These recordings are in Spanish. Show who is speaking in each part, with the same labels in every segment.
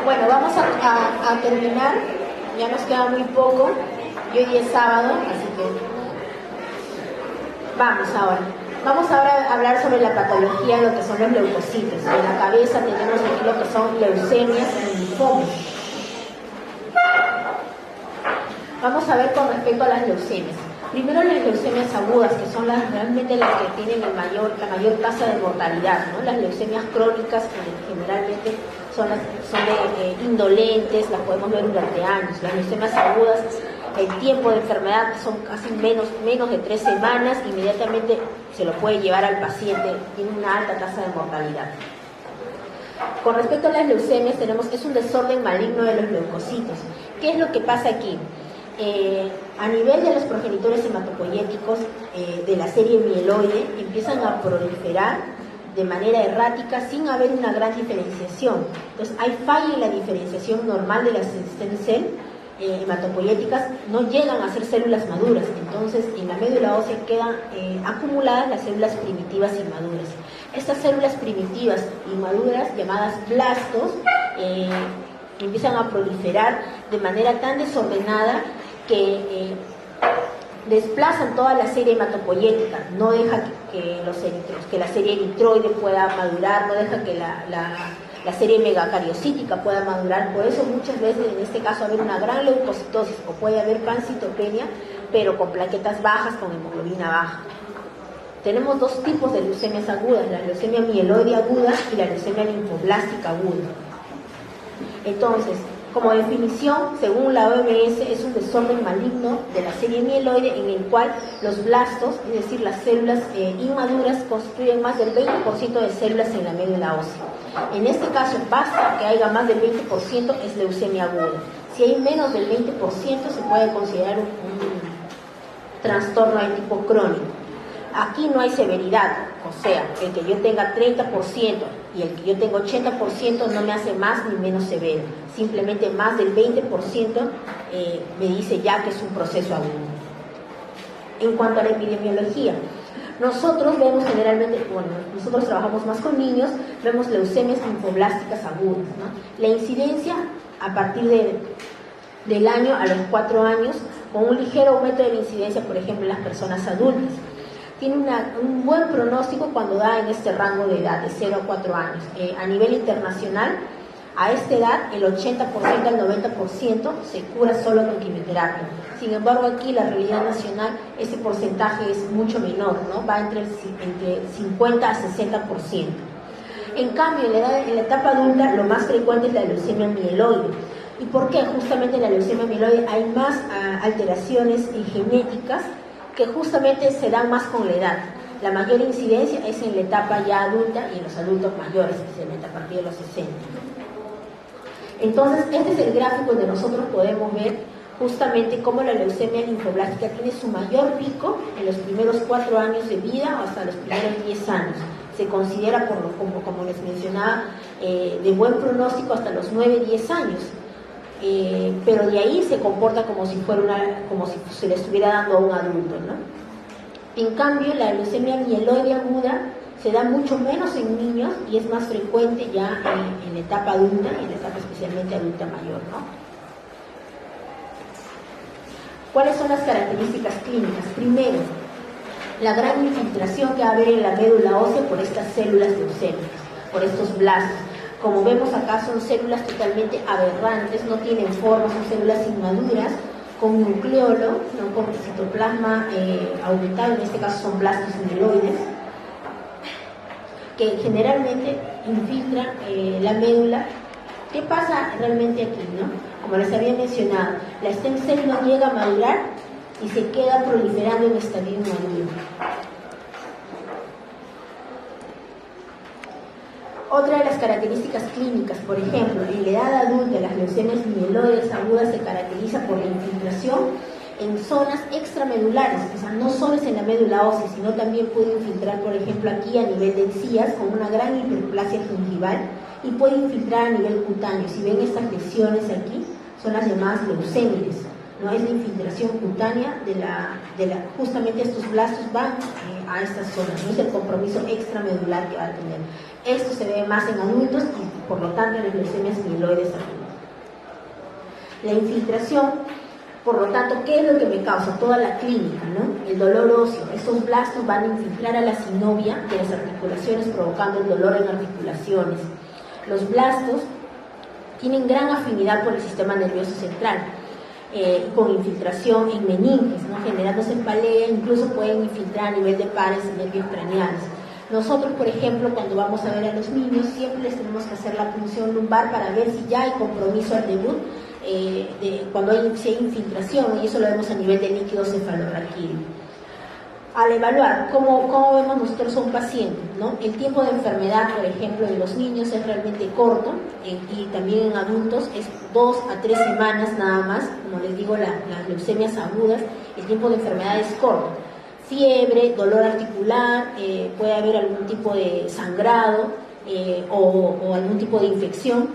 Speaker 1: Bueno, vamos a terminar, ya nos queda muy poco, y hoy es sábado, así que vamos ahora a hablar sobre la patología, lo que son los leucocitos. En la cabeza tenemos aquí lo que son leucemias y linfomas. Vamos a ver con respecto a las leucemias. Primero las leucemias agudas, que son realmente las que tienen la mayor tasa de mortalidad, ¿no? Las leucemias crónicas, generalmente son indolentes, las podemos ver durante años. Las leucemias agudas, el tiempo de enfermedad son casi menos de 3 semanas, inmediatamente se lo puede llevar al paciente, tiene una alta tasa de mortalidad. Con respecto a las leucemias, es un desorden maligno de los leucocitos. ¿Qué es lo que pasa aquí? A nivel de los progenitores hematopoyéticos de la serie mieloide, empiezan a proliferar de manera errática sin haber una gran diferenciación. Entonces hay falla en la diferenciación normal de las stem cell hematopoyéticas, no llegan a ser células maduras. Entonces en la médula ósea quedan acumuladas las células primitivas inmaduras. Estas células primitivas inmaduras, llamadas blastos, empiezan a proliferar de manera tan desordenada que desplazan toda la serie hematopoyética, no deja que la serie eritroide pueda madurar, no deja que la serie megacariocítica pueda madurar. Por eso muchas veces en este caso haber una gran leucocitosis o puede haber pancitopenia, pero con plaquetas bajas, con hemoglobina baja. Tenemos dos tipos de leucemias agudas, la leucemia mieloide aguda y la leucemia linfoblástica aguda. Entonces, como definición, según la OMS, es un desorden maligno de la serie mieloide en el cual los blastos, es decir, las células inmaduras, constituyen más del 20% de células en la médula ósea. En este caso, basta que haya más del 20%, es leucemia aguda. Si hay menos del 20%, se puede considerar un trastorno de tipo crónico. Aquí no hay severidad, o sea, el que yo tenga 30% y el que yo tenga 80% no me hace más ni menos severo. Simplemente más del 20% me dice ya que es un proceso agudo. En cuanto a la epidemiología, nosotros vemos generalmente, nosotros trabajamos más con niños, vemos leucemias linfoblásticas agudas, ¿no? La incidencia a partir del año a los 4 años, con un ligero aumento de la incidencia, por ejemplo, en las personas adultas. Tiene un buen pronóstico cuando da en este rango de edad, de 0 a 4 años. A nivel internacional, a esta edad, el 80% al 90% se cura solo con quimioterapia. Sin embargo, aquí la realidad nacional, ese porcentaje es mucho menor, ¿no? Va entre 50 a 60%. En cambio, en la etapa adulta, lo más frecuente es la leucemia mieloide. ¿Y por qué? Justamente en la leucemia mieloide hay más alteraciones genéticas que justamente se dan más con la edad. La mayor incidencia es en la etapa ya adulta y en los adultos mayores, especialmente a partir de los 60. Entonces, este es el gráfico donde nosotros podemos ver justamente cómo la leucemia linfoblástica tiene su mayor pico en los primeros 4 años de vida o hasta los primeros 10 años. Se considera, como les mencionaba, de buen pronóstico hasta los 9-10 años. Pero de ahí se comporta como si se le estuviera dando a un adulto, ¿no? En cambio, la leucemia mieloide aguda se da mucho menos en niños y es más frecuente ya en la etapa adulta y en la etapa especialmente adulta mayor, ¿no? ¿Cuáles son las características clínicas? Primero, la gran infiltración que va a haber en la médula ósea por estas células leucémicas, por estos blastos. Como vemos acá, son células totalmente aberrantes, no tienen forma, son células inmaduras, con nucleolo, no con citoplasma aumentado, en este caso son blastos mieloides, que generalmente infiltran la médula. ¿Qué pasa realmente aquí, no? Como les había mencionado, la stem cell no llega a madurar y se queda proliferando en estadio inmaduro. Otra de las características clínicas, por ejemplo, en la edad adulta, las leucemias mieloides agudas se caracteriza por la infiltración en zonas extramedulares, o sea, no solo es en la médula ósea, sino también puede infiltrar, por ejemplo, aquí a nivel de encías, con una gran hiperplasia gingival, y puede infiltrar a nivel cutáneo. Si ven estas lesiones aquí, son las llamadas leucémides, ¿no? Es la infiltración cutánea justamente estos blastos van a estas zonas, no es el compromiso extramedular que va a tener. Esto se ve más en adultos y por lo tanto en las leucemias mieloides agudas. La infiltración, por lo tanto, ¿qué es lo que me causa? Toda la clínica, ¿no? El dolor óseo. Estos blastos van a infiltrar a la sinovia de las articulaciones provocando el dolor en articulaciones. Los blastos tienen gran afinidad por el sistema nervioso central, con infiltración en meninges, ¿no? Generándose en palea, incluso pueden infiltrar a nivel de pares y nervios craneales. Nosotros, por ejemplo, cuando vamos a ver a los niños, siempre les tenemos que hacer la punción lumbar para ver si ya hay compromiso al debut, cuando si hay infiltración, y eso lo vemos a nivel de líquido cefalorraquídeo. Al evaluar cómo vemos nosotros a un paciente, ¿no? El tiempo de enfermedad, por ejemplo, de los niños es realmente corto, y también en adultos es 2 a 3 semanas nada más. Como les digo, las leucemias agudas, el tiempo de enfermedad es corto. Fiebre, dolor articular, puede haber algún tipo de sangrado o algún tipo de infección.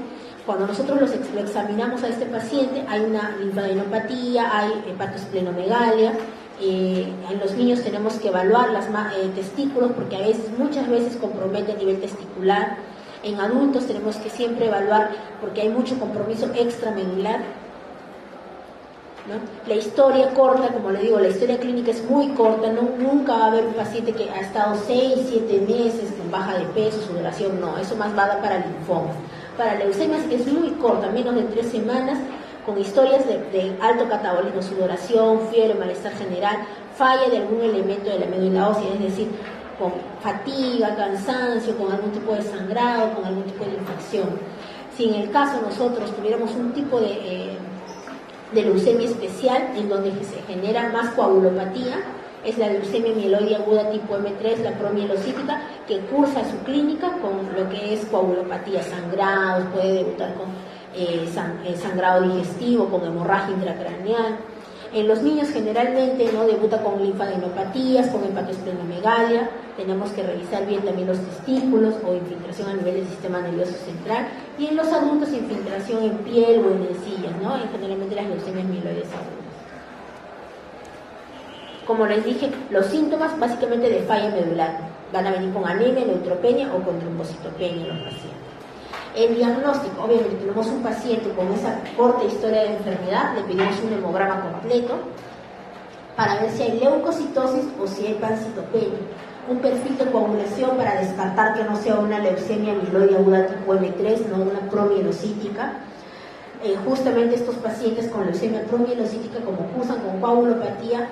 Speaker 1: Cuando nosotros lo examinamos a este paciente, hay una linfadenopatía, hay hepatosplenomegalia. En los niños tenemos que evaluar los testículos porque muchas veces compromete a nivel testicular. En adultos tenemos que siempre evaluar porque hay mucho compromiso extramedular, ¿no? La historia corta, como le digo, la historia clínica es muy corta, ¿no? Nunca va a haber un paciente que ha estado 6, 7 meses con baja de peso, sudoración, no, eso más va a dar para linfomas. Para leucemias es muy corta, menos de 3 semanas, con historias de alto catabolismo, sudoración, fiebre, malestar general, falla de algún elemento de la médula ósea, es decir, con fatiga, cansancio, con algún tipo de sangrado, con algún tipo de infección. Si en el caso nosotros tuviéramos un tipo de leucemia especial en donde se genera más coagulopatía, es la leucemia mieloide aguda tipo M3, la promielocítica, que cursa su clínica con lo que es coagulopatía, sangrados, puede debutar con sangrado digestivo, con hemorragia intracraneal. En los niños generalmente no debuta con linfadenopatías, con hepatosplenomegalia. Tenemos que revisar bien también los testículos o infiltración a nivel del sistema nervioso central. Y en los adultos, infiltración en piel o en encías, ¿no? Generalmente las leucemias mieloides agudas. Como les dije, los síntomas básicamente de falla medular van a venir con anemia, neutropenia o con trombocitopenia en los pacientes. El diagnóstico, obviamente tenemos un paciente con esa corta historia de enfermedad, le pedimos un hemograma completo para ver si hay leucocitosis o si hay pancitopenia, un perfil de coagulación para descartar que no sea una leucemia mieloide aguda tipo M3, no una promielocítica. Justamente estos pacientes con leucemia promielocítica, como cursan con coagulopatía,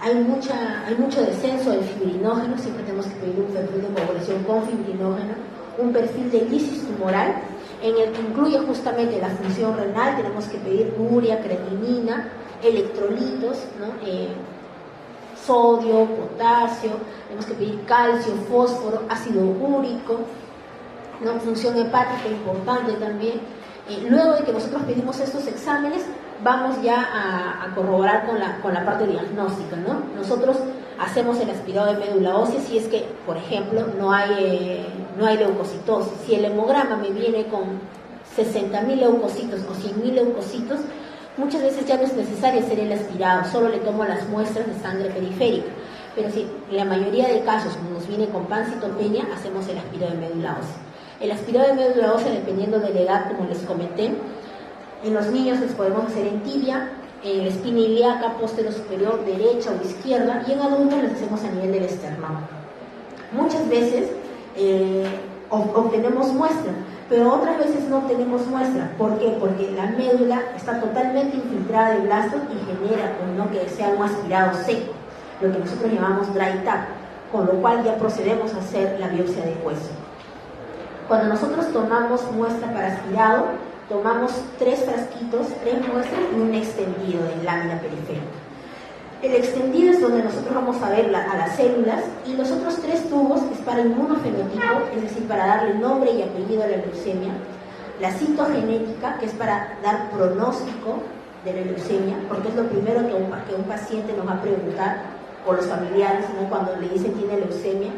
Speaker 1: hay mucho descenso del fibrinógeno, siempre tenemos que pedir un perfil de coagulación con fibrinógeno, un perfil de lisis tumoral, en el que incluye justamente la función renal, tenemos que pedir urea, creatinina, electrolitos, ¿no? Sodio, potasio, tenemos que pedir calcio, fósforo, ácido úrico, ¿no? Función hepática importante también. Luego de que nosotros pedimos estos exámenes, vamos ya a corroborar con la parte diagnóstica, ¿no? Nosotros hacemos el aspirado de médula ósea si es que, por ejemplo, no hay leucocitosis. Si el hemograma me viene con 60.000 leucocitos o 100.000 leucocitos, muchas veces ya no es necesario hacer el aspirado, solo le tomo las muestras de sangre periférica. Pero si en la mayoría de casos nos viene con pancitopenia, hacemos el aspirado de médula ósea. El aspirado de médula ósea, dependiendo de la edad, como les comenté, en los niños les podemos hacer en tibia, en la espina ilíaca, posterior superior, derecha o izquierda, y en adultos les hacemos a nivel del esternón. Muchas veces obtenemos muestra, pero otras veces no obtenemos muestra. ¿Por qué? Porque la médula está totalmente infiltrada de blastos y genera, ¿no?, que sea un aspirado seco, lo que nosotros llamamos dry tap, con lo cual ya procedemos a hacer la biopsia de hueso. Cuando nosotros tomamos muestra para aspirado, tomamos 3 frasquitos, 3 muestras y un extendido de lámina periférica. El extendido es donde nosotros vamos a ver a las células, y los otros 3 tubos es para inmunofenotipo, es decir, para darle nombre y apellido a la leucemia. La citogenética, que es para dar pronóstico de la leucemia, porque es lo primero que un paciente nos va a preguntar, o los familiares, ¿no?, cuando le dicen tiene leucemia.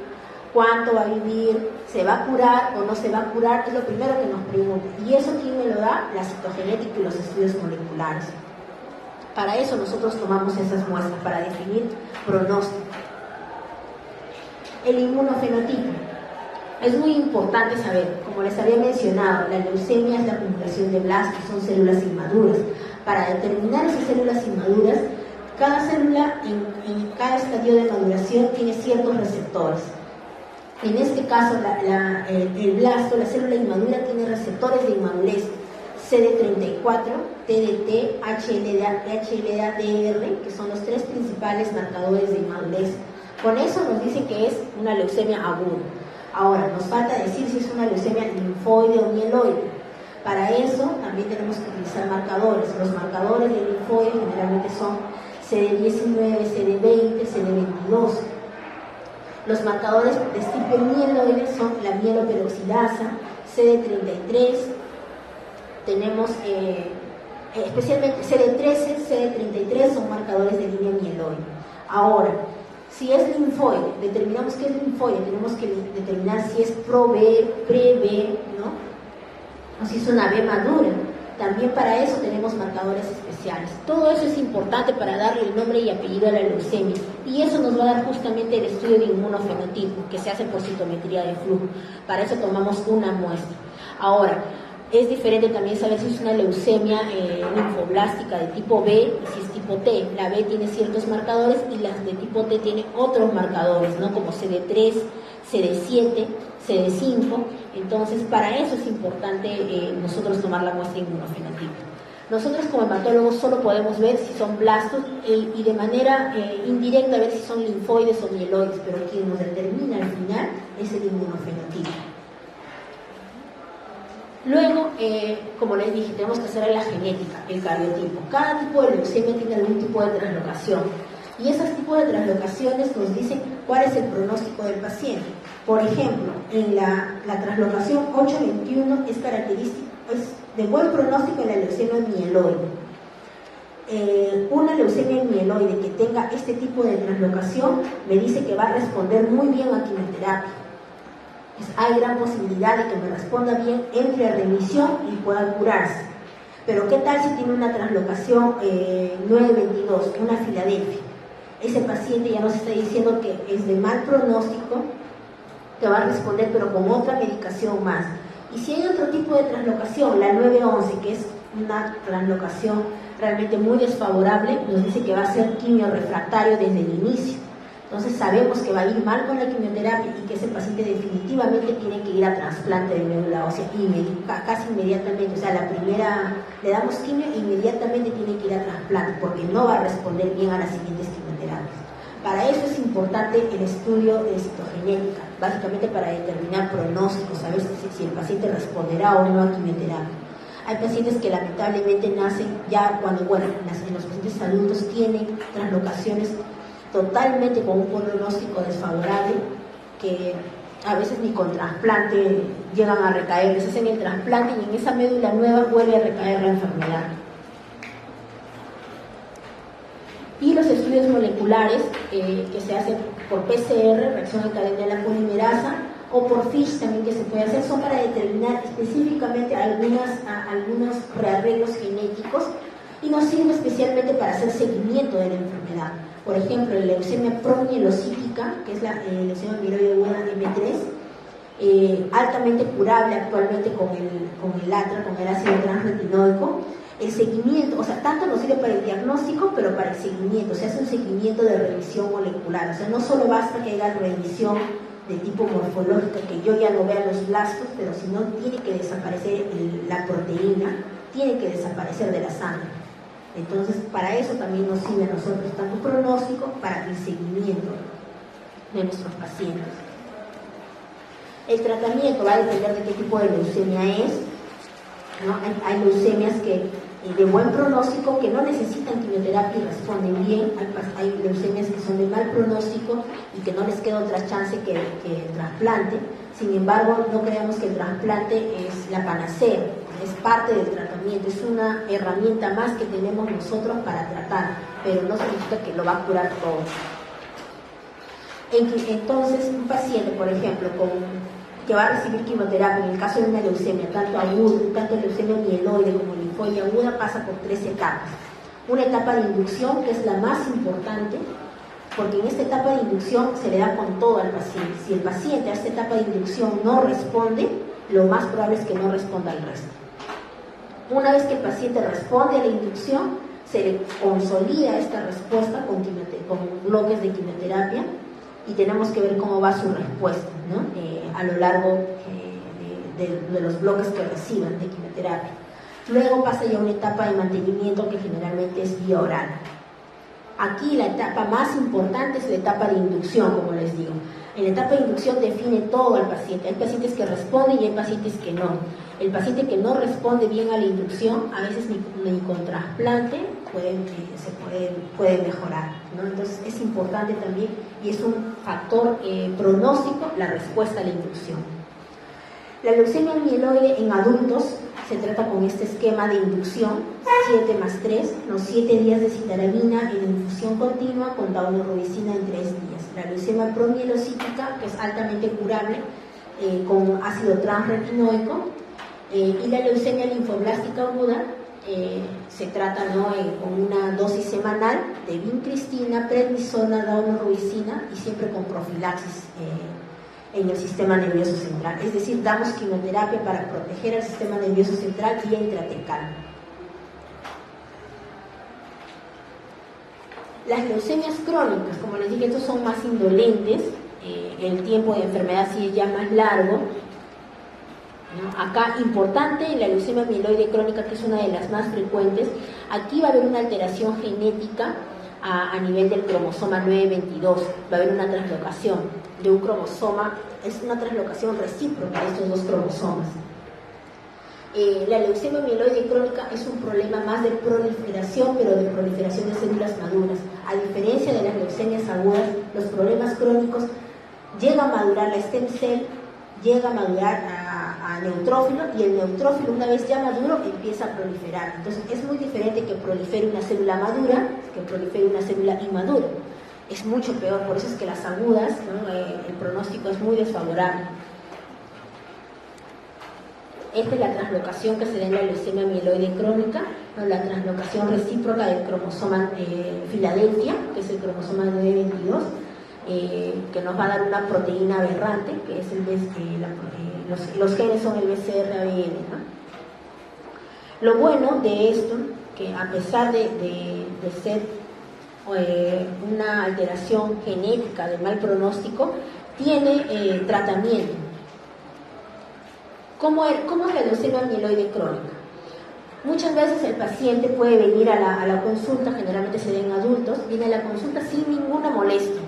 Speaker 1: ¿Cuánto va a vivir? ¿Se va a curar o no se va a curar? Es lo primero que nos preguntan. Y eso, ¿quién me lo da? La citogenética y los estudios moleculares. Para eso nosotros tomamos esas muestras, para definir pronóstico. El inmunofenotipo. Es muy importante saber, como les había mencionado, la leucemia es la acumulación de blastos, son células inmaduras. Para determinar esas células inmaduras, cada célula en cada estadio de maduración tiene ciertos receptores. En este caso, el blasto, la célula inmadura, tiene receptores de inmadurez CD34, TDT, HLA-DR, que son los tres principales marcadores de inmadurez. Con eso nos dice que es una leucemia aguda. Ahora, nos falta decir si es una leucemia linfoide o mieloide. Para eso también tenemos que utilizar marcadores. Los marcadores de linfoide generalmente son CD19, CD20, CD22. Los marcadores de tipo mieloide son la mieloperoxidasa, CD33, tenemos especialmente CD13, CD33 son marcadores de línea mieloide. Ahora, si es linfoide, determinamos qué es linfoide, tenemos que determinar si es pro-B, pre-B, ¿no? O si es una B madura. También para eso tenemos marcadores especiales. Todo eso es importante para darle el nombre y apellido a la leucemia. Y eso nos va a dar justamente el estudio de inmunofenotipo, que se hace por citometría de flujo. Para eso tomamos una muestra. Ahora, es diferente también saber si es una leucemia linfoblástica de tipo B y si es tipo T. La B tiene ciertos marcadores y las de tipo T tienen otros marcadores, ¿no? Como CD3, CD7, CD5. Entonces, para eso es importante nosotros tomar la muestra inmunofenotipo. Nosotros como hematólogos solo podemos ver si son blastos y de manera indirecta ver si son linfoides o mieloides, pero quien nos determina al final es el inmunofenotipo. Luego, como les dije, tenemos que hacer la genética, el cariotipo. Cada tipo de leucemia tiene algún tipo de translocación y esos tipos de translocaciones nos dicen cuál es el pronóstico del paciente. Por ejemplo, en la translocación 821 es característico, es de buen pronóstico en la leucemia mieloide. Una leucemia mieloide que tenga este tipo de translocación me dice que va a responder muy bien a quimioterapia. Hay gran posibilidad de que me responda bien, entre a remisión y pueda curarse. Pero ¿qué tal si tiene una translocación 922, una Filadelfia? Ese paciente ya nos está diciendo que es de mal pronóstico, que va a responder pero con otra medicación más. Y si hay otro tipo de translocación, la 911, que es una translocación realmente muy desfavorable, nos dice que va a ser quimiorrefractario desde el inicio. Entonces sabemos que va a ir mal con la quimioterapia y que ese paciente definitivamente tiene que ir a trasplante de médula ósea casi inmediatamente. O sea, la primera le damos quimio e inmediatamente tiene que ir a trasplante porque no va a responder bien a las siguientes quimioterapias. Para eso es importante el estudio de citogenética, básicamente para determinar pronósticos, saber si el paciente responderá o no a quimioterapia. Hay pacientes que lamentablemente nacen ya cuando, en los pacientes adultos tienen translocaciones totalmente con un pronóstico desfavorable, que a veces ni con trasplante llegan a recaer, les hacen el trasplante y en esa médula nueva vuelve a recaer la enfermedad. Y los estudios moleculares que se hacen por PCR, reacción en cadena de la polimerasa, o por FISH también que se puede hacer, son para determinar específicamente algunos rearreglos genéticos y nos sirve especialmente para hacer seguimiento de la enfermedad. Por ejemplo, la leucemia promielocítica, que es la leucemia mieloide aguda M3, altamente curable actualmente con el ATRA, con el ácido transretinoico. El seguimiento, o sea, tanto nos sirve para el diagnóstico, pero para el seguimiento, se hace un seguimiento de revisión molecular. O sea, no solo basta que haya revisión de tipo morfológica, que yo ya no vea los blastos, pero si no, tiene que desaparecer la proteína, tiene que desaparecer de la sangre. Entonces, para eso también nos sirve a nosotros tanto pronóstico para el seguimiento de nuestros pacientes. El tratamiento va a depender de qué tipo de leucemia es, ¿no? Hay leucemias de buen pronóstico que no necesitan quimioterapia y responden bien. Hay leucemias que son de mal pronóstico y que no les queda otra chance que el trasplante. Sin embargo, no creemos que el trasplante es la panacea, es parte del tratamiento, es una herramienta más que tenemos nosotros para tratar, pero no significa que lo va a curar todo. Entonces, un paciente, por ejemplo, que va a recibir quimioterapia, en el caso de una leucemia, tanto leucemia mieloide como linfoide aguda, pasa por 3 etapas. Una etapa de inducción, que es la más importante, porque en esta etapa de inducción se le da con todo al paciente. Si el paciente a esta etapa de inducción no responde, lo más probable es que no responda al resto. Una vez que el paciente responde a la inducción, se le consolida esta respuesta con bloques de quimioterapia y tenemos que ver cómo va su respuesta, ¿no? A lo largo de los bloques que reciban de quimioterapia. Luego pasa ya una etapa de mantenimiento que generalmente es vía oral. Aquí la etapa más importante es la etapa de inducción, como les digo. En la etapa de inducción define todo al paciente. Hay pacientes que responden y hay pacientes que no. El paciente que no responde bien a la inducción, a veces ni con trasplante puede mejorar, ¿no? Entonces es importante también y es un factor pronóstico la respuesta a la inducción. La leucemia mieloide en adultos se trata con este esquema de inducción, 7+3, los 7 días de citarabina en infusión continua con daunorubicina en 3 días. La leucemia promielocítica, que es altamente curable con ácido transretinoico, y la leucemia linfoblástica aguda se trata, ¿no?, con una dosis semanal de vincristina, prednisona, daunorubicina y siempre con profilaxis en el sistema nervioso central. Es decir, damos quimioterapia para proteger al sistema nervioso central vía intratecal. Las leucemias crónicas, como les dije, estos son más indolentes, el tiempo de enfermedad sí es ya más largo, ¿no? Acá, importante, la leucemia mieloide crónica, que es una de las más frecuentes, aquí va a haber una alteración genética a nivel del cromosoma 922, va a haber una translocación de un cromosoma, es una translocación recíproca de estos dos cromosomas. La leucemia mieloide crónica es un problema más de proliferación, pero de proliferación de células maduras. A diferencia de las leucemias agudas, los problemas crónicos llega a madurar la stem cell, llega a madurar a neutrófilo, y el neutrófilo, una vez ya maduro, empieza a proliferar. Entonces es muy diferente que prolifere una célula madura que prolifere una célula inmadura. Es mucho peor, por eso es que las agudas, ¿no?, el pronóstico es muy desfavorable. Esta es la translocación que se da en la leucemia mieloide crónica, ¿no?, la translocación recíproca del cromosoma Filadelfia, que es el cromosoma 922, que nos va a dar una proteína aberrante, que es los genes son el BCR-ABL, ¿no? Lo bueno de esto, que a pesar de ser una alteración genética de mal pronóstico, tiene tratamiento. ¿Cómo es la leucemia mieloide crónica? Muchas veces el paciente puede venir a la consulta, generalmente se da en adultos, viene a la consulta sin ninguna molestia.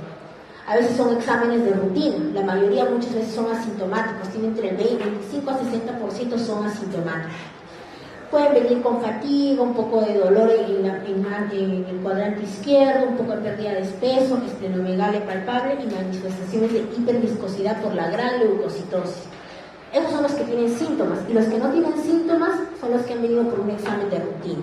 Speaker 1: A veces son exámenes de rutina, la mayoría muchas veces son asintomáticos, tienen entre el 25 a 60% son asintomáticos. Pueden venir con fatiga, un poco de dolor en el cuadrante izquierdo, un poco de pérdida de peso, esplenomegalia palpable y manifestaciones de hiperviscosidad por la gran leucocitosis. Esos son los que tienen síntomas, y los que no tienen síntomas son los que han venido por un examen de rutina.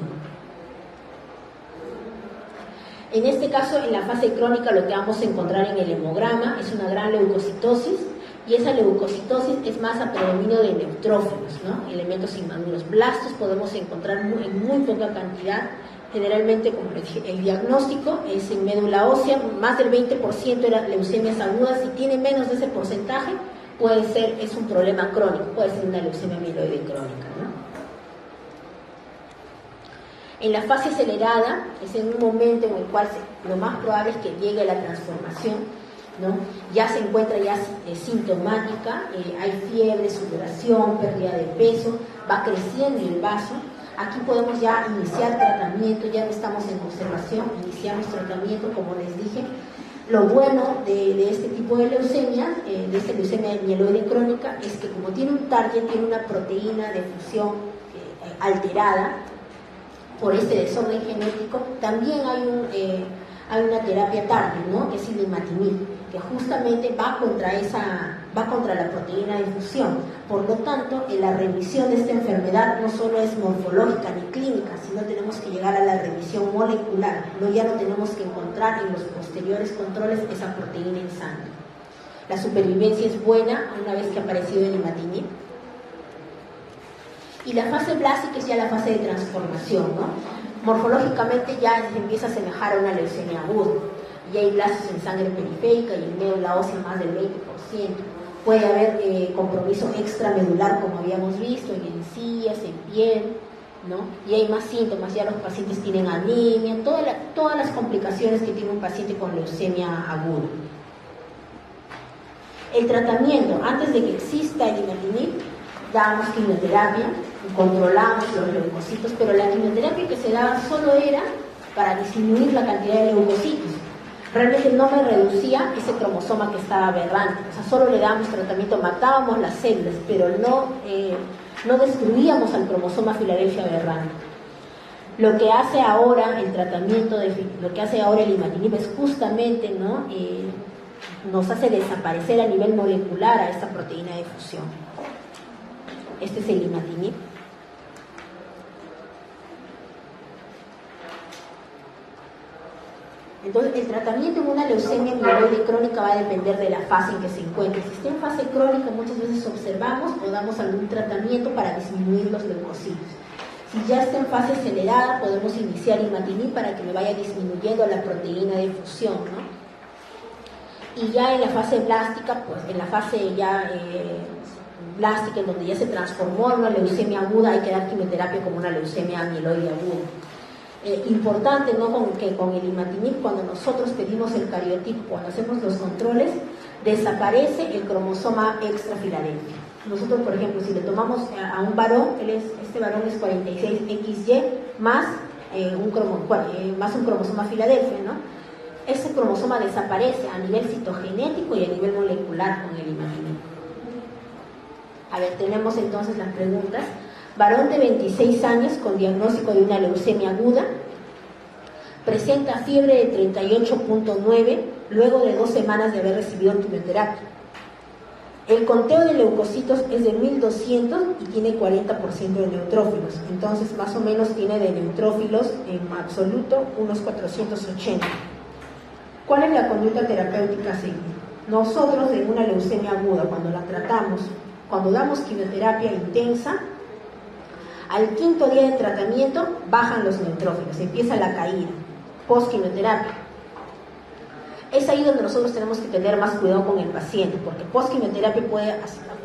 Speaker 1: En este caso, en la fase crónica, lo que vamos a encontrar en el hemograma es una gran leucocitosis, y esa leucocitosis es más a predominio de neutrófilos, ¿no?, elementos inmaduros. Blastos podemos encontrar en muy poca cantidad. Generalmente, como les dije, el diagnóstico es en médula ósea, más del 20% de las leucemias agudas. Si tiene menos de ese porcentaje, es un problema crónico, puede ser una leucemia mieloide crónica, ¿no? En la fase acelerada es en un momento en el cual lo más probable es que llegue la transformación, ¿no? Ya se encuentra sintomática, hay fiebre, sudoración, pérdida de peso, va creciendo el vaso. Aquí podemos ya iniciar tratamiento, ya no estamos en observación, iniciamos tratamiento, como les dije. Lo bueno de este tipo de leucemia, de esta leucemia mieloide crónica, es que como tiene un target, tiene una proteína de fusión alterada por este desorden genético, también hay una terapia target, ¿no?, que es el imatinib, que justamente va contra la proteína de fusión. Por lo tanto, la remisión de esta enfermedad no solo es morfológica ni clínica, sino tenemos que llegar a la remisión molecular. Ya no tenemos que encontrar en los posteriores controles esa proteína en sangre. La supervivencia es buena una vez que ha aparecido el imatinib. Y la fase blástica es ya la fase de transformación, ¿no? Morfológicamente ya se empieza a asemejar a una leucemia aguda. y hay blastos en sangre periférica y en médula ósea más del 20%. Puede haber compromiso extramedular, como habíamos visto, en encías, en piel, ¿no? Y hay más síntomas, ya los pacientes tienen anemia, todas las complicaciones que tiene un paciente con leucemia aguda. El tratamiento, antes de que exista el imatinib, dábamos quimioterapia, controlamos los leucocitos, pero la quimioterapia que se daba solo era para disminuir la cantidad de leucocitos. Realmente no me reducía ese cromosoma que estaba aberrante, o sea, solo le dábamos tratamiento, matábamos las células, pero no destruíamos al cromosoma Filadelfia aberrante. Lo que hace ahora el tratamiento, lo que hace ahora el imatinib es justamente, ¿no? Nos hace desaparecer a nivel molecular a esta proteína de fusión. Este es el imatinib. Entonces, el tratamiento en una leucemia mieloide crónica va a depender de la fase en que se encuentre. Si está en fase crónica, muchas veces observamos o damos algún tratamiento para disminuir los leucocitos. Si ya está en fase acelerada, podemos iniciar imatinib para que me vaya disminuyendo la proteína de fusión, ¿no? Y ya en la fase blástica, pues en la fase ya blástica, en donde ya se transformó en una leucemia aguda, hay que dar quimioterapia como una leucemia mieloide aguda. Importante, ¿no? Que con el imatinib, cuando nosotros pedimos el cariotipo, cuando hacemos los controles, desaparece el cromosoma extrafiladelfia. Nosotros, por ejemplo, si le tomamos a un varón, este varón es 46XY más un cromosoma Filadelfia, ¿no? Ese cromosoma desaparece a nivel citogenético y a nivel molecular con el imatinib. A ver, tenemos entonces las preguntas. Varón de 26 años con diagnóstico de una leucemia aguda, presenta fiebre de 38.9 luego de 2 semanas de haber recibido quimioterapia. El conteo de leucocitos es de 1200 y tiene 40% de neutrófilos, entonces más o menos tiene de neutrófilos en absoluto unos 480. ¿Cuál es la conducta terapéutica a seguir? Nosotros en una leucemia aguda, cuando la tratamos, cuando damos quimioterapia intensa, al 5.º día de tratamiento bajan los neutrófilos, empieza la caída, post-quimioterapia. Es ahí donde nosotros tenemos que tener más cuidado con el paciente, porque post-quimioterapia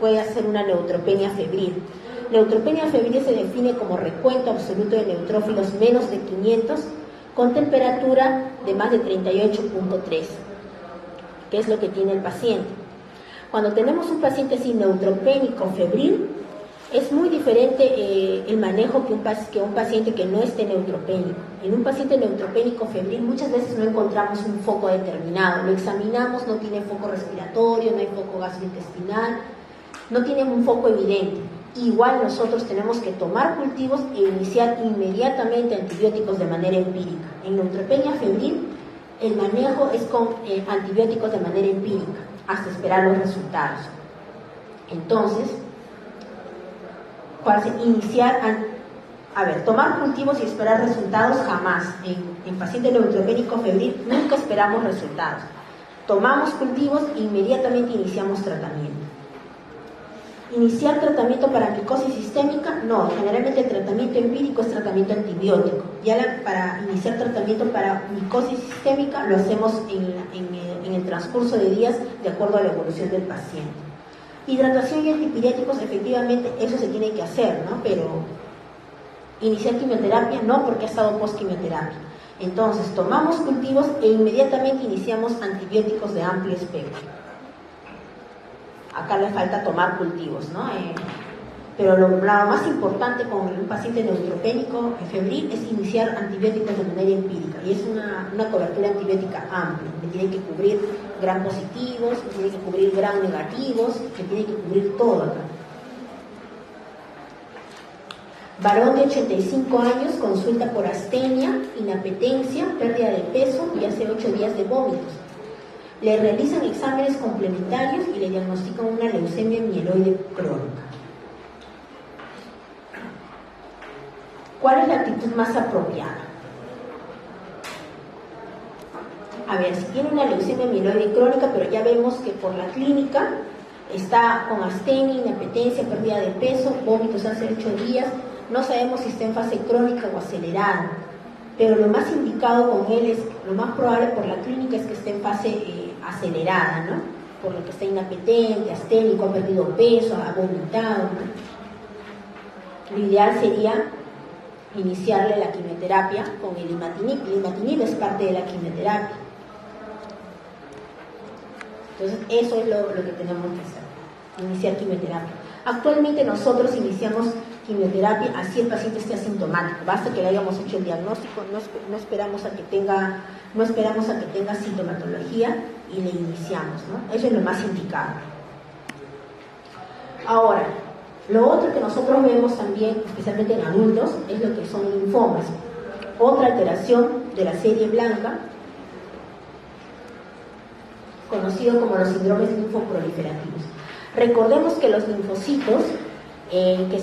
Speaker 1: puede hacer una neutropenia febril. Neutropenia febril se define como recuento absoluto de neutrófilos menos de 500 con temperatura de más de 38.3, que es lo que tiene el paciente. Cuando tenemos un paciente así neutropénico febril, es muy diferente el manejo que un paciente que no esté neutropénico. En un paciente neutropénico febril muchas veces no encontramos un foco determinado. Lo examinamos, no tiene foco respiratorio, no hay foco gastrointestinal, no tiene un foco evidente. Igual nosotros tenemos que tomar cultivos e iniciar inmediatamente antibióticos de manera empírica. En neutropenia febril el manejo es con antibióticos de manera empírica, hasta esperar los resultados. Entonces, tomar cultivos y esperar resultados jamás. En paciente neutropénico febril nunca esperamos resultados. Tomamos cultivos e inmediatamente iniciamos tratamiento. ¿Iniciar tratamiento para micosis sistémica? No, generalmente el tratamiento empírico es tratamiento antibiótico. Para iniciar tratamiento para micosis sistémica lo hacemos en el transcurso de días de acuerdo a la evolución del paciente. Hidratación y antipiréticos, efectivamente eso se tiene que hacer, ¿no? Pero iniciar quimioterapia no, porque ha estado post-quimioterapia. Entonces tomamos cultivos e inmediatamente iniciamos antibióticos de amplio espectro. Acá le falta tomar cultivos, ¿no? Pero lo más importante con un paciente neutropénico febril es iniciar antibióticos de manera empírica, y es una cobertura antibiótica amplia, que tiene que cubrir gram positivos, que tiene que cubrir gram negativos, que tiene que cubrir todo acá. Varón de 85 años, consulta por astenia, inapetencia, pérdida de peso y hace 8 días de vómitos. Le realizan exámenes complementarios y le diagnostican una leucemia mieloide crónica. ¿Cuál es la actitud más apropiada? A ver, si tiene una leucemia mieloide crónica, pero ya vemos que por la clínica está con astenia, inapetencia, pérdida de peso, vómitos hace 8 días, no sabemos si está en fase crónica o acelerada. pero lo más indicado con él es, lo más probable por la clínica es que esté en fase acelerada, ¿no? Por lo que está inapetente, asténico, ha perdido peso, ha vomitado, ¿no? Lo ideal sería iniciarle la quimioterapia con el imatinib. El imatinib es parte de la quimioterapia. Entonces, eso es lo que tenemos que hacer, iniciar quimioterapia. Actualmente nosotros iniciamos quimioterapia así el paciente esté asintomático. Basta que le hayamos hecho el diagnóstico, no esperamos a que tenga sintomatología y le iniciamos, ¿no? Eso es lo más indicado. Ahora, lo otro que nosotros vemos también, especialmente en adultos, es lo que son linfomas. Otra alteración de la serie blanca, conocido como los síndromes linfoproliferativos. Recordemos que los linfocitos que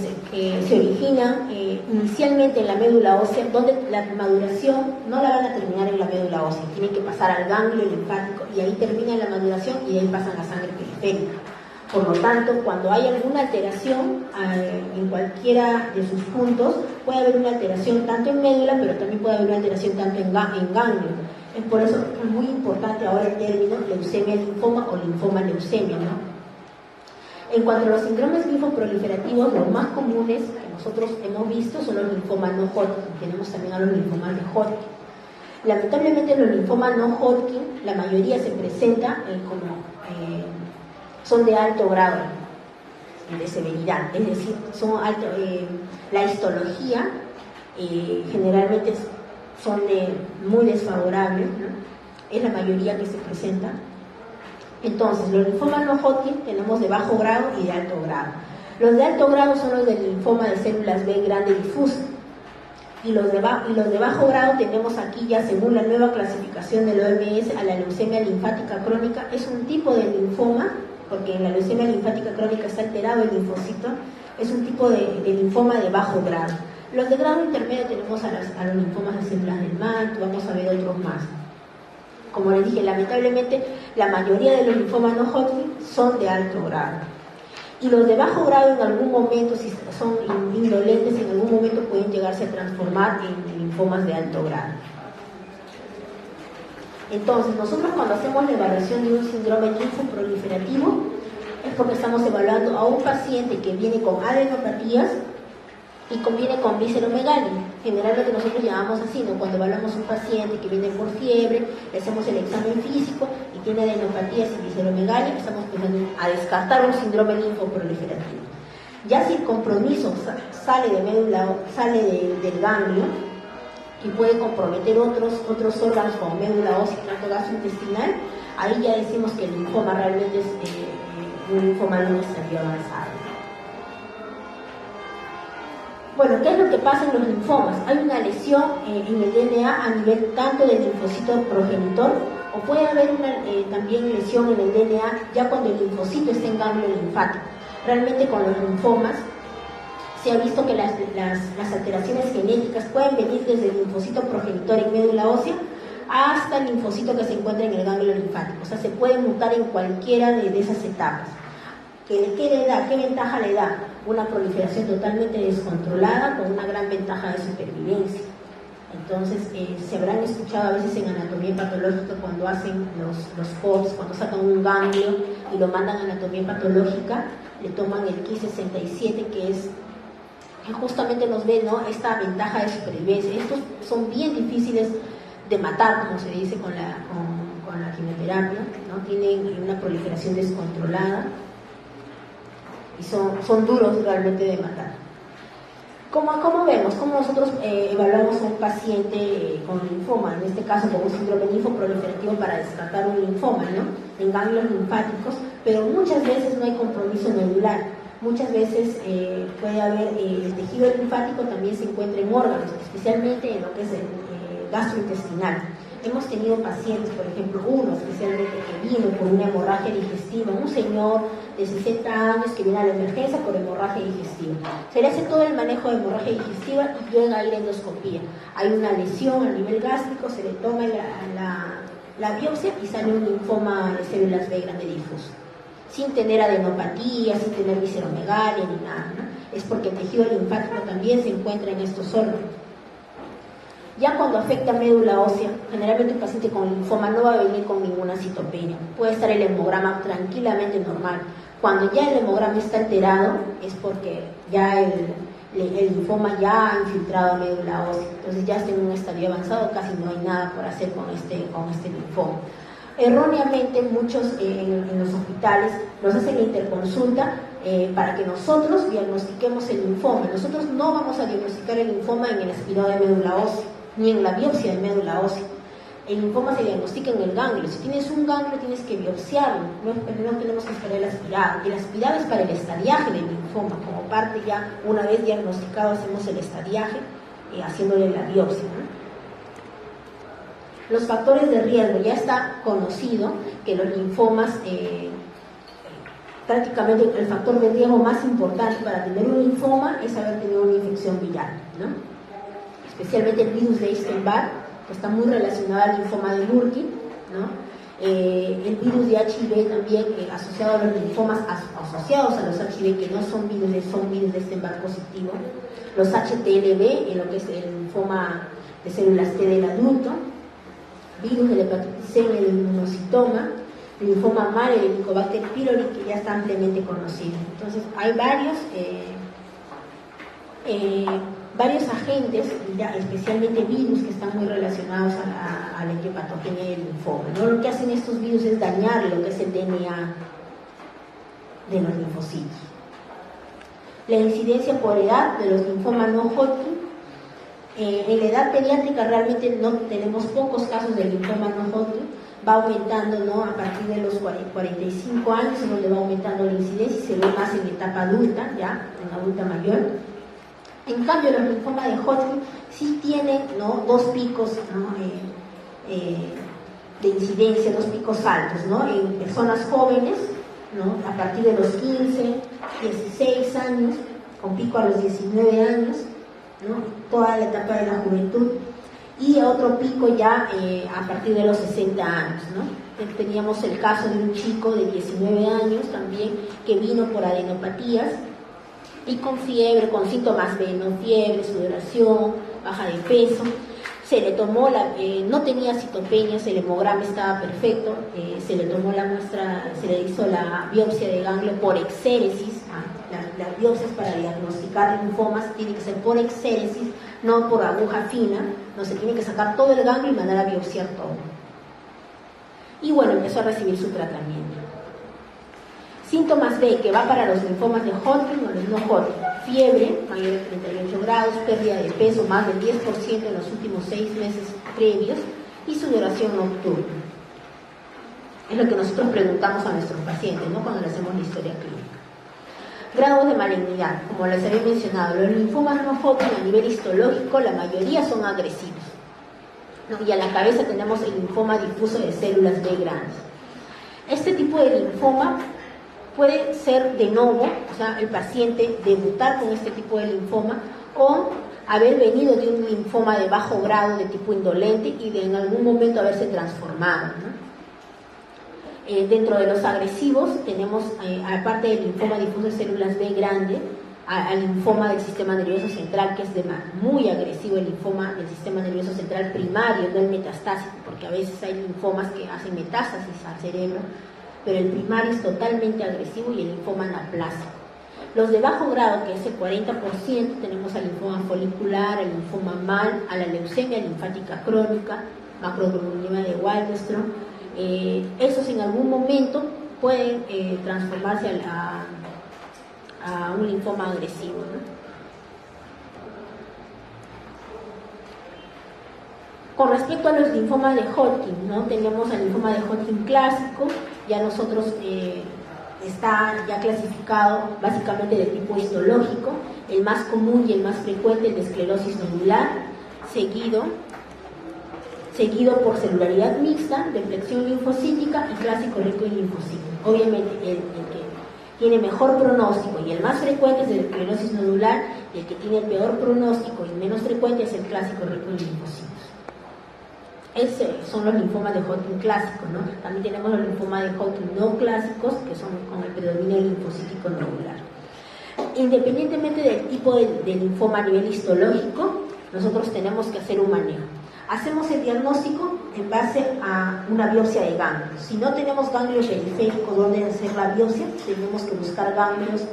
Speaker 1: se originan inicialmente en la médula ósea, donde la maduración no la van a terminar en la médula ósea, tienen que pasar al ganglio linfático y ahí termina la maduración y ahí pasan a sangre periférica. Por lo tanto, cuando hay alguna alteración en cualquiera de sus puntos, puede haber una alteración tanto en médula, pero también puede haber una alteración tanto en ganglio. Es por eso que es muy importante ahora el término leucemia linfoma o linfoma leucemia, ¿no? En cuanto a los síndromes linfoproliferativos, los más comunes que nosotros hemos visto son los linfomas no Hodgkin. Tenemos también a los linfomas de Hodgkin. Lamentablemente los linfomas no Hodgkin, la mayoría se presenta son de alto grado de severidad, es decir, la histología generalmente son muy desfavorables, ¿no? Es la mayoría que se presenta. Entonces, los linfomas no Hodgkin tenemos de bajo grado y de alto grado. Los de alto grado son los del linfoma de células B grande difusa. Y los de bajo grado tenemos aquí ya, según la nueva clasificación del OMS, a la leucemia linfática crónica. Es un tipo de linfoma, porque en la leucemia linfática crónica está alterado el linfocito, es un tipo de linfoma de bajo grado. Los de grado intermedio tenemos a los linfomas de células del manto, vamos a ver otros más. Como les dije, lamentablemente la mayoría de los linfomas no Hodgkin son de alto grado. Y los de bajo grado en algún momento, si son indolentes, en algún momento pueden llegarse a transformar en linfomas de alto grado. Entonces, nosotros cuando hacemos la evaluación de un síndrome linfoproliferativo es porque estamos evaluando a un paciente que viene con adenopatías y viene con visceromegalia. Generalmente nosotros llamamos así, ¿no? Cuando evaluamos a un paciente que viene por fiebre, le hacemos el examen físico y tiene adenopatías y visceromegalia, estamos empezando a descartar un síndrome linfoproliferativo. Ya si el compromiso sale del ganglio y puede comprometer otros órganos como médula ósea y tracto gastrointestinal, ahí ya decimos que el linfoma realmente es un linfoma de un estadio avanzado. Bueno, ¿qué es lo que pasa en los linfomas? Hay una lesión en el DNA a nivel tanto del linfocito progenitor, o puede haber también lesión en el DNA ya cuando el linfocito está en ganglio linfático. Realmente con los linfomas se ha visto que las alteraciones genéticas pueden venir desde el linfocito progenitor en médula ósea hasta el linfocito que se encuentra en el ganglio linfático. O sea, se puede mutar en cualquiera de esas etapas. ¿Qué ventaja le da? Una proliferación totalmente descontrolada con una gran ventaja de supervivencia. Entonces, se habrán escuchado a veces en anatomía patológica cuando hacen los POPs, cuando sacan un ganglio y lo mandan a anatomía patológica, le toman el Ki-67, que justamente nos ve, ¿no?, esta ventaja de supervivencia. Estos son bien difíciles de matar, como se dice con la quimioterapia, ¿no? Tienen una proliferación descontrolada y son duros realmente de matar. ¿Cómo vemos? ¿Cómo nosotros evaluamos a un paciente con linfoma? En este caso con un síndrome linfoproliferativo para descartar un linfoma, ¿no?, en ganglios linfáticos, pero muchas veces no hay compromiso medular. Muchas veces puede haber el tejido linfático también se encuentra en órganos, especialmente en lo que es el gastrointestinal. Hemos tenido pacientes, por ejemplo, uno especialmente que vino por una hemorragia digestiva, un señor de 60 años que viene a la emergencia por hemorragia digestiva. Se le hace todo el manejo de hemorragia digestiva y llega a ir a endoscopía. Hay una lesión a nivel gástrico, se le toma la biopsia y sale un linfoma de células B grande difuso, sin tener adenopatía, sin tener visceromegalia ni nada, ¿no? Es porque el tejido linfático también se encuentra en estos órganos. Ya cuando afecta médula ósea, generalmente el paciente con linfoma no va a venir con ninguna citopenia. Puede estar el hemograma tranquilamente normal. Cuando ya el hemograma está alterado, es porque ya el linfoma ya ha infiltrado a médula ósea. Entonces ya está en un estadio avanzado, casi no hay nada por hacer con este linfoma. Erróneamente, muchos en los hospitales nos hacen la interconsulta para que nosotros diagnostiquemos el linfoma. Nosotros no vamos a diagnosticar el linfoma en el aspirado de médula ósea, ni en la biopsia de médula ósea. El linfoma se diagnostica en el ganglio. Si tienes un ganglio, tienes que biopsiarlo. No tenemos que esperar el aspirado. El aspirado es para el estadiaje del linfoma. Como parte ya, una vez diagnosticado, hacemos el estadiaje haciéndole la biopsia, ¿no? Los factores de riesgo. Ya está conocido que los linfomas, prácticamente el factor de riesgo más importante para tener un linfoma es haber tenido una infección viral, ¿no? Especialmente el virus de Epstein-Barr, que está muy relacionado al linfoma de Burkitt, ¿no? El virus de HIV también, asociado a los linfomas asociados a los HIV, que no son virus de Epstein-Barr positivo. Los HTLV, en lo que es el linfoma de células T del adulto. Virus de la hepatitis C, el inmunocitoma, el linfoma mal, el Helicobacter pylori, que ya está ampliamente conocido. Entonces, hay varios agentes, especialmente virus, que están muy relacionados a la etiopatogenia del linfoma, ¿no? Lo que hacen estos virus es dañar lo que es el DNA de los linfocitos. La incidencia por edad de los linfomas no Hodgkin. En la edad pediátrica realmente no tenemos pocos casos de linfoma no Hodgkin, va aumentando, ¿no? A partir de los 45 años, es donde va aumentando la incidencia y se ve más en etapa adulta, ya, en adulta mayor. En cambio, los linfomas de Hodgkin sí tienen, ¿no? Dos picos, ¿no? De incidencia, dos picos altos, ¿no? En personas jóvenes, ¿no? A partir de los 15, 16 años, con pico a los 19 años, ¿no? Toda la etapa de la juventud, y otro pico ya a partir de los 60 años, ¿no? Teníamos el caso de un chico de 19 años también que vino por adenopatías y con fiebre, con síntomas fiebre, sudoración, baja de peso. Se le tomó no tenía citopenias, el hemograma estaba perfecto, se le tomó la muestra, se le hizo la biopsia de ganglio por exéresis. Las biopsias para diagnosticar linfomas tienen que ser por exéresis, no por aguja fina, no se tiene que sacar todo el ganglio y mandar a biopsiar todo. Y bueno, empezó a recibir su tratamiento. Síntomas B, que va para los linfomas de Hodgkin o los no Hodgkin: fiebre mayor de 38 grados, pérdida de peso más del 10% en los últimos 6 meses previos y sudoración nocturna. Es lo que nosotros preguntamos a nuestros pacientes, ¿no? Cuando le hacemos la historia clínica. Grados de malignidad, como les había mencionado, los linfomas no Hodgkin a nivel histológico, la mayoría son agresivos, ¿no? Y a la cabeza tenemos el linfoma difuso de células B grandes. Este tipo de linfoma puede ser de novo, o sea, el paciente debutar con este tipo de linfoma, o haber venido de un linfoma de bajo grado de tipo indolente y de en algún momento haberse transformado, ¿no? Dentro de los agresivos tenemos, aparte del linfoma difuso de células B grande, al linfoma del sistema nervioso central, que es muy agresivo, el linfoma del sistema nervioso central primario, no el metastásico, porque a veces hay linfomas que hacen metástasis al cerebro, pero el primario es totalmente agresivo, y el linfoma anaplásico. Los de bajo grado, que es el 40%, tenemos al linfoma folicular, al linfoma mal, a la leucemia linfática crónica, macroglobulinema de Waldenström. Esos en algún momento pueden transformarse a un linfoma agresivo, ¿no? Con respecto a los linfomas de Hodgkin, ¿no? Tenemos el linfoma de Hodgkin clásico, ya nosotros está ya clasificado básicamente de tipo histológico, el más común y el más frecuente, el de esclerosis nodular, seguido por celularidad mixta, deflexión linfocítica y clásico rico en linfocitos. Obviamente el que tiene mejor pronóstico y el más frecuente es el esclerosis nodular, y el que tiene el peor pronóstico y menos frecuente es el clásico rico en linfocitos. Esos son los linfomas de Hodgkin clásicos, ¿no? También tenemos los linfomas de Hodgkin no clásicos, que son con el predominio linfocítico nodular. Independientemente del tipo de linfoma a nivel histológico, nosotros tenemos que hacer un manejo. Hacemos el diagnóstico en base a una biopsia de ganglios. Si no tenemos ganglios periféricos donde hacer la biopsia, tenemos que buscar ganglios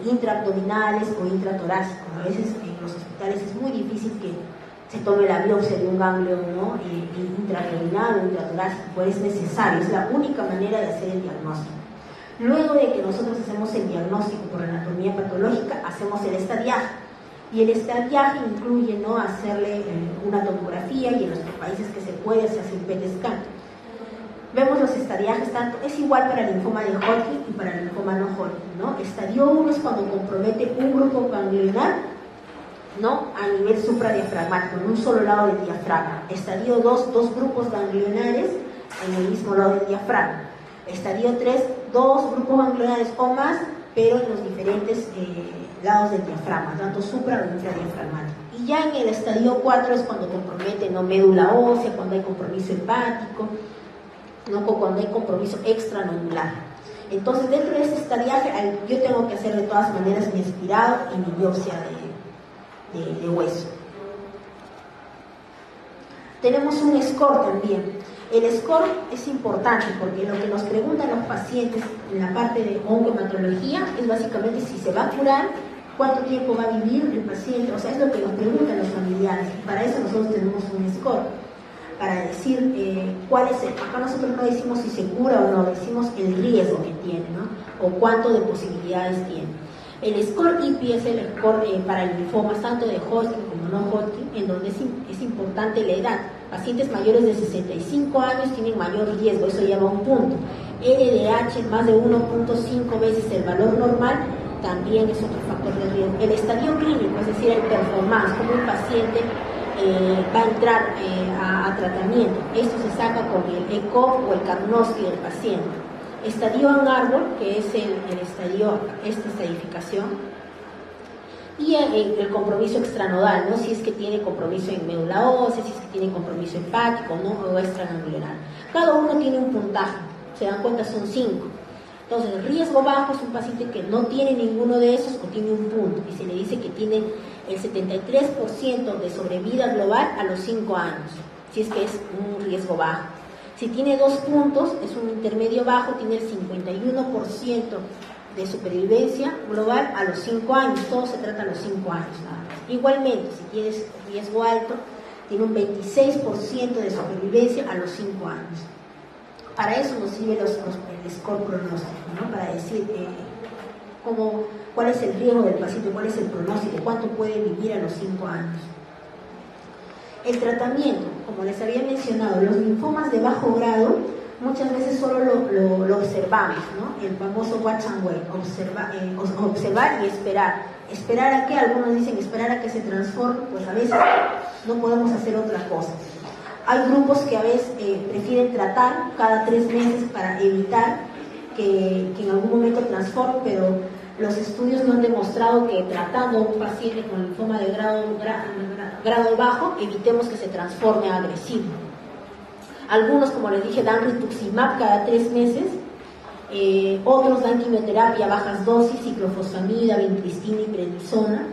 Speaker 1: intraabdominales o intratorácicos. A veces en los hospitales es muy difícil que se tome la biopsia de un ganglio, ¿no? Intraabdominal o intratorácico, pues es necesario, es la única manera de hacer el diagnóstico. Luego de que nosotros hacemos el diagnóstico por anatomía patológica, hacemos el estadiaje. Y el estadiaje incluye, ¿no?, hacerle una tomografía, y en los países que se puede se hace un PET scan. Vemos los estadiajes, tanto es igual para el linfoma de Hodgkin y para el linfoma no Hodgkin, ¿no? Estadio 1 es cuando compromete un grupo ganglionar, ¿no?, a nivel supradiafragmático, en un solo lado del diafragma. Estadio 2, dos grupos ganglionares en el mismo lado del diafragma. Estadio 3, dos grupos ganglionares o más, pero en los diferentes lados del diafragma, tanto supra o intradiafragmático. Y ya en el estadio 4 es cuando compromete, ¿no?, médula ósea, cuando hay compromiso hepático, ¿no?, cuando hay compromiso extranodular. Entonces, dentro de ese estadiaje, yo tengo que hacer de todas maneras mi aspirado y mi biopsia de hueso. Tenemos un score también. El score es importante porque lo que nos preguntan los pacientes en la parte de oncohematología es básicamente si se va a curar, cuánto tiempo va a vivir el paciente, o sea, es lo que nos preguntan los familiares, y para eso nosotros tenemos un score, para decir cuál es acá nosotros no decimos si se cura o no, decimos el riesgo que tiene, ¿no?, o cuánto de posibilidades tiene. El score IPI es el score para linfomas tanto de Hodgkin como no Hodgkin, en donde es importante la edad. Pacientes mayores de 65 años tienen mayor riesgo, eso lleva a un punto. LDH más de 1.5 veces el valor normal también es otro factor de riesgo. El estadio clínico, es decir, el performance, como un paciente va a entrar a tratamiento. Esto se saca con el ECO o el Karnofsky del paciente. Estadio en árbol, que es el estadio, esta estadificación. Y el compromiso extranodal, ¿no?, si es que tiene compromiso en médula ósea, si es que tiene compromiso hepático, ¿no?, o extraganglionar. Cada uno tiene un puntaje, se dan cuenta, son 5. Entonces, el riesgo bajo es un paciente que no tiene ninguno de esos o tiene un punto, y se le dice que tiene el 73% de sobrevida global a los 5 años, si es que es un riesgo bajo. Si tiene 2 puntos, es un intermedio bajo, tiene el 51% de supervivencia global a los 5 años, todo se trata a los 5 años nada más. Igualmente, si tienes riesgo alto, tiene un 26% de supervivencia a los 5 años. Para eso nos sirve el score pronóstico, ¿no?, para decir cuál es el riesgo del paciente, cuál es el pronóstico, cuánto puede vivir a los 5 años. El tratamiento, como les había mencionado, los linfomas de bajo grado muchas veces solo lo observamos, ¿no?, el famoso watch and wait, observar y esperar. ¿Esperar a qué? Algunos dicen esperar a que se transforme, pues a veces no podemos hacer otra cosa. Hay grupos que a veces prefieren tratar cada 3 meses para evitar que en algún momento transforme, pero los estudios no han demostrado que tratando a un paciente con linfoma de grado bajo evitemos que se transforme a agresivo. Algunos, como les dije, dan rituximab cada 3 meses, otros dan quimioterapia a bajas dosis, ciclofosfamida, vincristina y prednisona,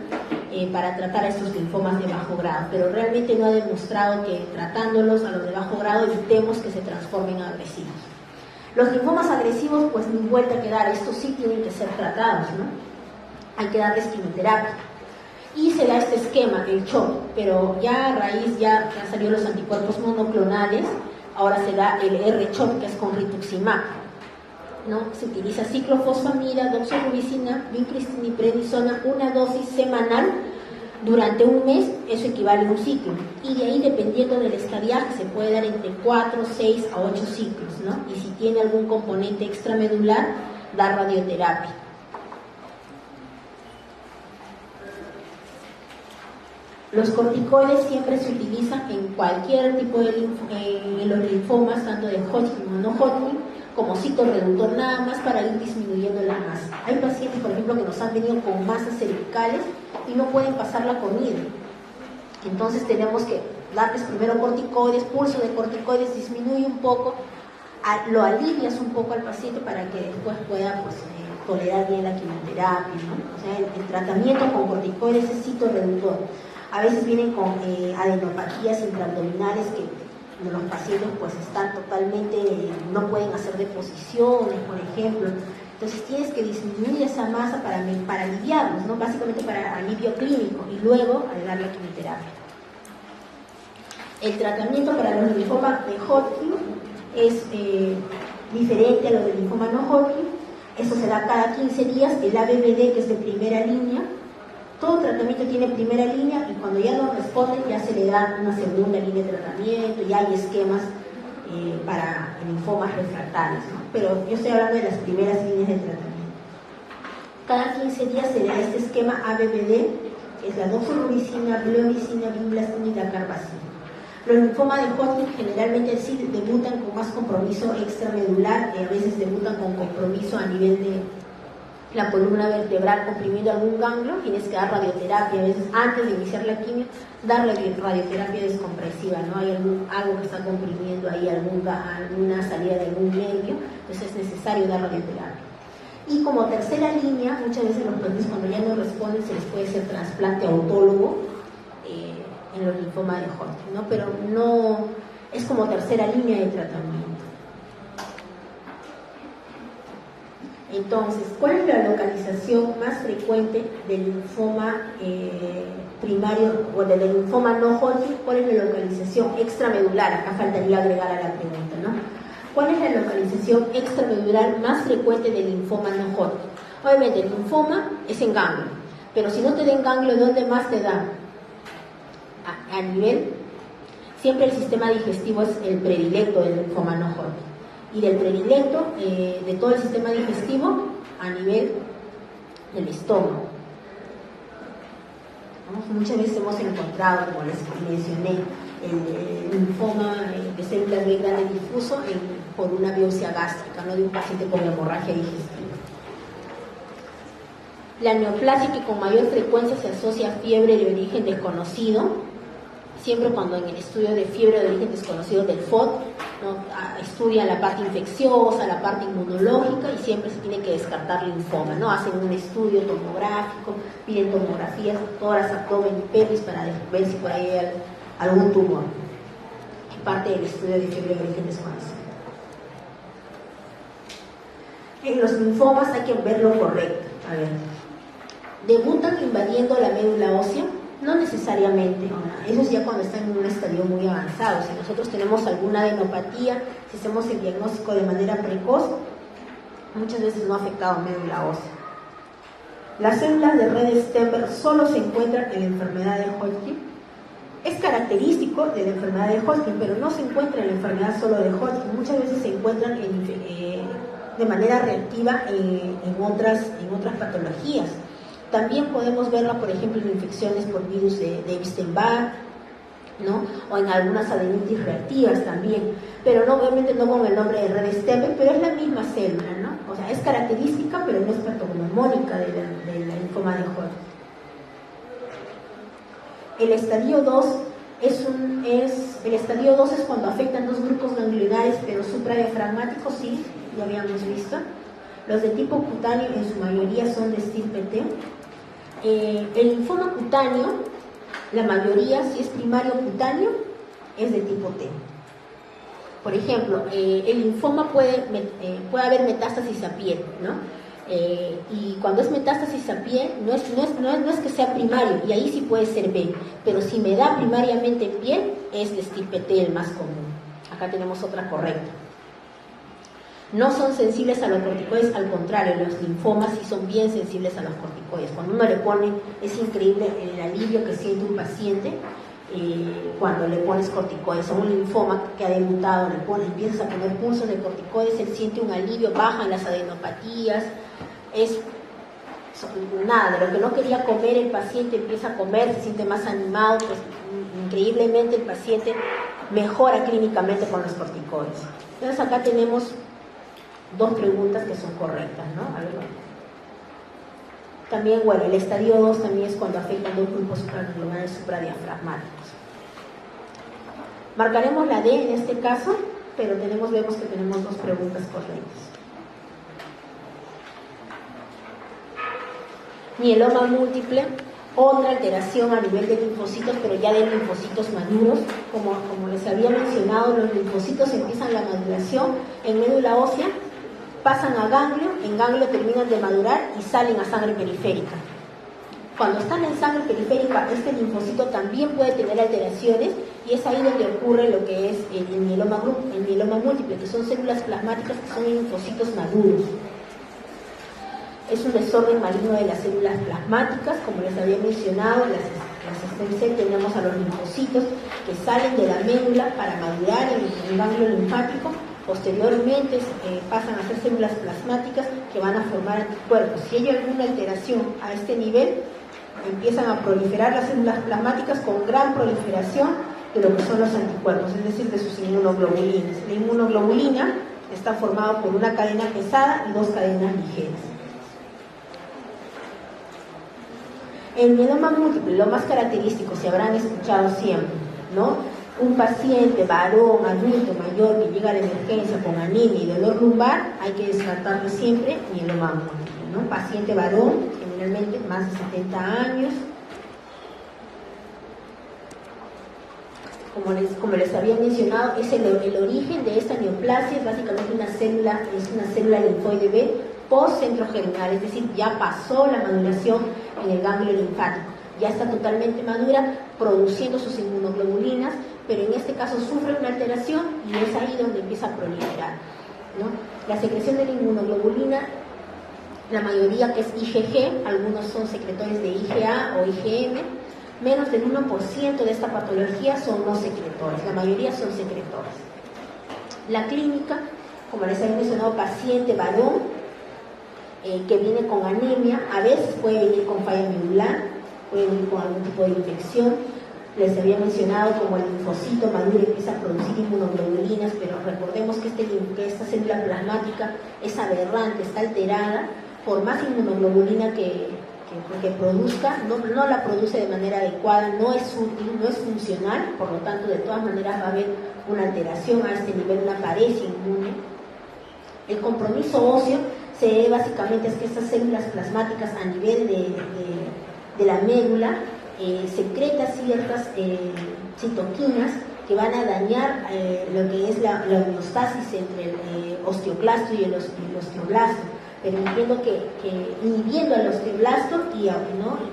Speaker 1: para tratar a estos linfomas de bajo grado, pero realmente no ha demostrado que tratándolos a los de bajo grado evitemos que se transformen a agresivos. Los linfomas agresivos, pues ni vuelta que dar, estos sí tienen que ser tratados, ¿no? Hay que darles quimioterapia. Y se da este esquema, el CHOP, pero ya a raíz, ya han salido los anticuerpos monoclonales, ahora se da el R-CHOP, que es con rituximab, ¿no? Se utiliza ciclofosfamida, doxorubicina, vincristina y prednisona, una dosis semanal durante un mes, eso equivale a un ciclo. Y de ahí, dependiendo del estadiaje, se puede dar entre 4, 6 a 8 ciclos, ¿no? Y si tiene algún componente extramedular, dar radioterapia. Los corticoides siempre se utilizan en cualquier tipo de en los linfomas, tanto de Hodgkin o no Hodgkin, como citorreductor, nada más para ir disminuyendo la masa. Hay pacientes, por ejemplo, que nos han venido con masas cervicales y no pueden pasar la comida. Entonces tenemos que darles primero corticoides, pulso de corticoides, disminuye un poco, lo alivias un poco al paciente para que después pueda tolerar bien la quimioterapia, ¿no? O sea, el tratamiento con corticoides es citorreductor. A veces vienen con adenopatías intraabdominales que los pacientes pues están totalmente, no pueden hacer deposiciones, por ejemplo. Entonces tienes que disminuir esa masa para aliviarlos, ¿no? Básicamente para alivio clínico y luego dar la quimioterapia. El tratamiento para los linfomas de Hodgkin es diferente a lo del linfoma no Hodgkin. Eso se da cada 15 días. El ABVD, que es de primera línea, todo tratamiento tiene primera línea y cuando ya no responde ya se le da una segunda línea de tratamiento, ya hay esquemas para linfomas refractarios, ¿no? Pero yo estoy hablando de las primeras líneas de tratamiento. Cada 15 días se le da este esquema ABVD, que es la doxorubicina, bleomicina, vinblastina y dacarbazina. Los linfomas de Hodgkin generalmente sí debutan con más compromiso extramedular, a veces debutan con compromiso a nivel de la columna vertebral, comprimiendo algún ganglio, tienes que dar radioterapia, a veces antes de iniciar la quimio, dar radioterapia descompresiva, ¿no? Hay algo que está comprimiendo ahí, alguna salida de algún nervio, entonces es necesario dar radioterapia. Y como tercera línea, muchas veces los pacientes cuando ya no responden se les puede hacer trasplante autólogo en los linfomas de Hodgkin, ¿no? Pero no es como tercera línea de tratamiento. Entonces, ¿cuál es la localización más frecuente del linfoma primario o del linfoma no Hodgkin? ¿Cuál es la localización extramedular? Acá faltaría agregar a la pregunta, ¿no? ¿Cuál es la localización extramedular más frecuente del linfoma no Hodgkin? Obviamente, el linfoma es en ganglio, pero si no te da en ganglio, ¿dónde más te da? A nivel, siempre el sistema digestivo es el predilecto del linfoma no Hodgkin. Y del predilecto de todo el sistema digestivo a nivel del estómago. ¿No? Muchas veces hemos encontrado, como les mencioné, el linfoma de células B grande difuso por una biopsia gástrica, ¿no? De un paciente con hemorragia digestiva. La neoplasia, que con mayor frecuencia se asocia a fiebre de origen desconocido, siempre cuando en el estudio de fiebre de origen desconocido del FOD, ¿no? Estudian la parte infecciosa, la parte inmunológica y siempre se tiene que descartar linfoma, ¿no? Hacen un estudio tomográfico, piden tomografías, tórax, abdomen y pelvis para ver si por ahí hay algún tumor. Es parte del estudio de fiebre de origen desconocido. En los linfomas hay que ver lo correcto. A ver, debutan invadiendo la médula ósea. No necesariamente, ¿no? Eso es ya cuando está en un estadio muy avanzado. Si nosotros tenemos alguna adenopatía, si hacemos el diagnóstico de manera precoz, muchas veces no ha afectado médula ósea. Las células de red Stenberg solo se encuentran en la enfermedad de Hodgkin. Es característico de la enfermedad de Hodgkin, pero no se encuentra en la enfermedad solo de Hodgkin. Muchas veces se encuentran de manera reactiva en otras patologías. También podemos verla, por ejemplo, en infecciones por virus de Epstein-Barr, ¿no? O en algunas adenitis reactivas también, pero no, obviamente no con el nombre de red Stenberg, pero es la misma célula, ¿no? O sea, es característica, pero no es patognomónica de la linfoma de Hodgkin. El estadio 2 es cuando afectan dos grupos ganglionares, pero supradiafragmáticos, sí, ya habíamos visto. Los de tipo cutáneo en su mayoría son de estirpe T. El linfoma cutáneo, la mayoría, si es primario cutáneo, es de tipo T. Por ejemplo, el linfoma puede haber metástasis a piel, ¿no? Y cuando es metástasis a piel, no es que sea primario, y ahí sí puede ser B, pero si me da primariamente en piel, es de estirpe T el más común. Acá tenemos otra correcta. No son sensibles a los corticoides, al contrario, los linfomas sí son bien sensibles a los corticoides. Cuando uno le pone, es increíble el alivio que siente un paciente cuando le pones corticoides. A un linfoma que ha debutado, empiezas a poner pulsos de corticoides, él siente un alivio, bajan las adenopatías, nada, de lo que no quería comer el paciente empieza a comer, se siente más animado, pues increíblemente el paciente mejora clínicamente con los corticoides. Entonces acá tenemos dos preguntas que son correctas, ¿no? A ver. También, bueno, el estadio 2 también es cuando afectan dos grupos supraglobulares supradiafragmáticos. Marcaremos la D en este caso, pero vemos que tenemos dos preguntas correctas. Mieloma múltiple Otra alteración a nivel de linfocitos, pero ya de linfocitos maduros, como les había mencionado, los linfocitos empiezan la maduración en médula ósea, pasan a ganglio, en ganglio terminan de madurar y salen a sangre periférica. Cuando están en sangre periférica, este linfocito también puede tener alteraciones y es ahí donde ocurre lo que es el mieloma múltiple, que son células plasmáticas que son linfocitos maduros. Es un desorden maligno de las células plasmáticas, como les había mencionado, las stem cell. Tenemos a los linfocitos que salen de la médula para madurar en el ganglio linfático. Posteriormente pasan a ser células plasmáticas que van a formar anticuerpos. Si hay alguna alteración a este nivel, empiezan a proliferar las células plasmáticas con gran proliferación de lo que son los anticuerpos, es decir, de sus inmunoglobulinas. La inmunoglobulina está formada por una cadena pesada y dos cadenas ligeras. El mieloma múltiple, lo más característico, se habrán escuchado siempre, ¿no? Un paciente varón, adulto, mayor, que llega a la emergencia con anemia y dolor lumbar, hay que descartarlo siempre mieloma múltiple, ¿no? Paciente varón, generalmente más de 70 años. Como les había mencionado, es el origen de esta neoplasia, es básicamente una célula linfoide B post-centro germinal, es decir, ya pasó la maduración en el ganglio linfático, ya está totalmente madura, produciendo sus inmunoglobulinas, pero en este caso sufre una alteración y es ahí donde empieza a proliferar, ¿no? La secreción de la inmunoglobulina, la mayoría que es IgG, algunos son secretores de IgA o IgM, menos del 1% de esta patología son no secretores, la mayoría son secretores. La clínica, como les había mencionado, paciente varón, que viene con anemia, a veces puede venir con falla medular, puede venir con algún tipo de infección. Les había mencionado como el linfocito maduro empieza a producir inmunoglobulinas, pero recordemos que esta célula plasmática es aberrante, está alterada. Por más inmunoglobulina que produzca, no la produce de manera adecuada, no es útil, no es funcional, por lo tanto de todas maneras va a haber una alteración a este nivel, una paresia inmune. El compromiso óseo se debe básicamente a que estas células plasmáticas a nivel de la médula secretan ciertas citoquinas que van a dañar lo que es la homeostasis entre el osteoclasto y el osteoblasto, permitiendo inhibiendo al osteoblasto y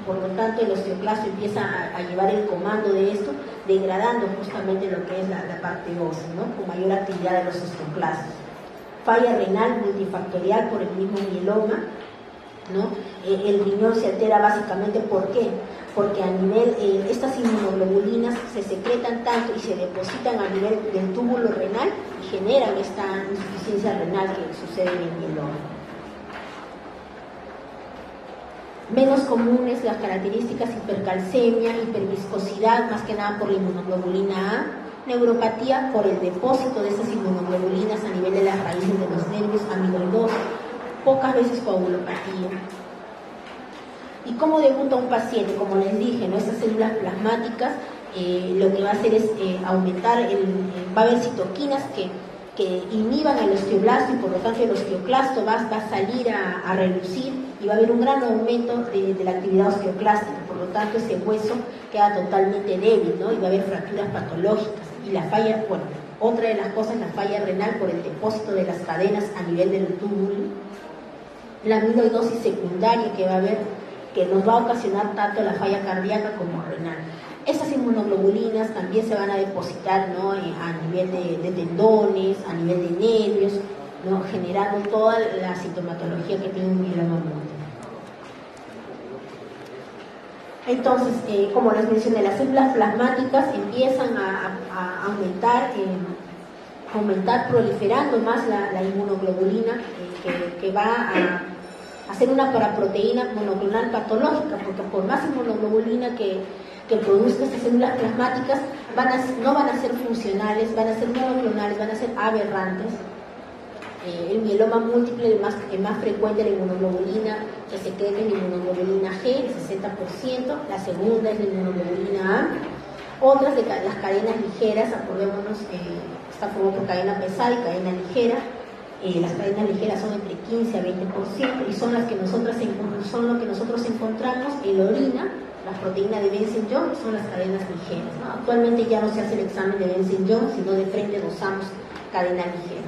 Speaker 1: por lo tanto el osteoclasto empieza a llevar el comando de esto, degradando justamente lo que es la parte ósea, ¿no? Con mayor actividad de los osteoclastos. Falla renal multifactorial por el mismo mieloma, ¿no? El riñón se altera básicamente, ¿por qué? Porque a nivel, estas inmunoglobulinas se secretan tanto y se depositan a nivel del túbulo renal y generan esta insuficiencia renal que sucede en el mieloma. Menos comunes las características: hipercalcemia, hiperviscosidad, más que nada por la inmunoglobulina A, neuropatía por el depósito de esas inmunoglobulinas a nivel de las raíces de los nervios, amiloidosis, pocas veces coagulopatía. ¿Y cómo debuta un paciente? Como les dije, ¿no? Estas células plasmáticas lo que va a hacer es aumentar, va a haber citoquinas que inhiban el osteoblasto y por lo tanto el osteoclasto va a salir a relucir y va a haber un gran aumento de la actividad osteoclástica, por lo tanto ese hueso queda totalmente débil, ¿no? Y va a haber fracturas patológicas. Y la falla, bueno, otra de las cosas, la falla renal por el depósito de las cadenas a nivel del túbulo, la amiloidosis secundaria que va a haber, que nos va a ocasionar tanto la falla cardíaca como renal. Esas inmunoglobulinas también se van a depositar, ¿no? A nivel de tendones, a nivel de nervios, ¿no? Generando toda la sintomatología que tiene un mieloma múltiple. Entonces, como les mencioné, las células plasmáticas empiezan a aumentar, proliferando más la inmunoglobulina, que va a hacer una paraproteína monoclonal patológica, porque por más inmunoglobulina que produzca estas células plasmáticas, no van a ser funcionales, van a ser monoclonales, van a ser aberrantes. El mieloma múltiple, el más frecuente, la inmunoglobulina que secreta es la inmunoglobulina G, el 60%, la segunda es la inmunoglobulina A. Otras de las cadenas ligeras, acordémonos, está formada por cadena pesada y cadena ligera. Las cadenas ligeras son entre 15 a 20% y son lo que nosotros encontramos en la orina la proteína de Benson-Jones son las cadenas ligeras, ¿no? Actualmente ya no se hace el examen de Benson-Jones, sino de frente dosamos cadena ligera.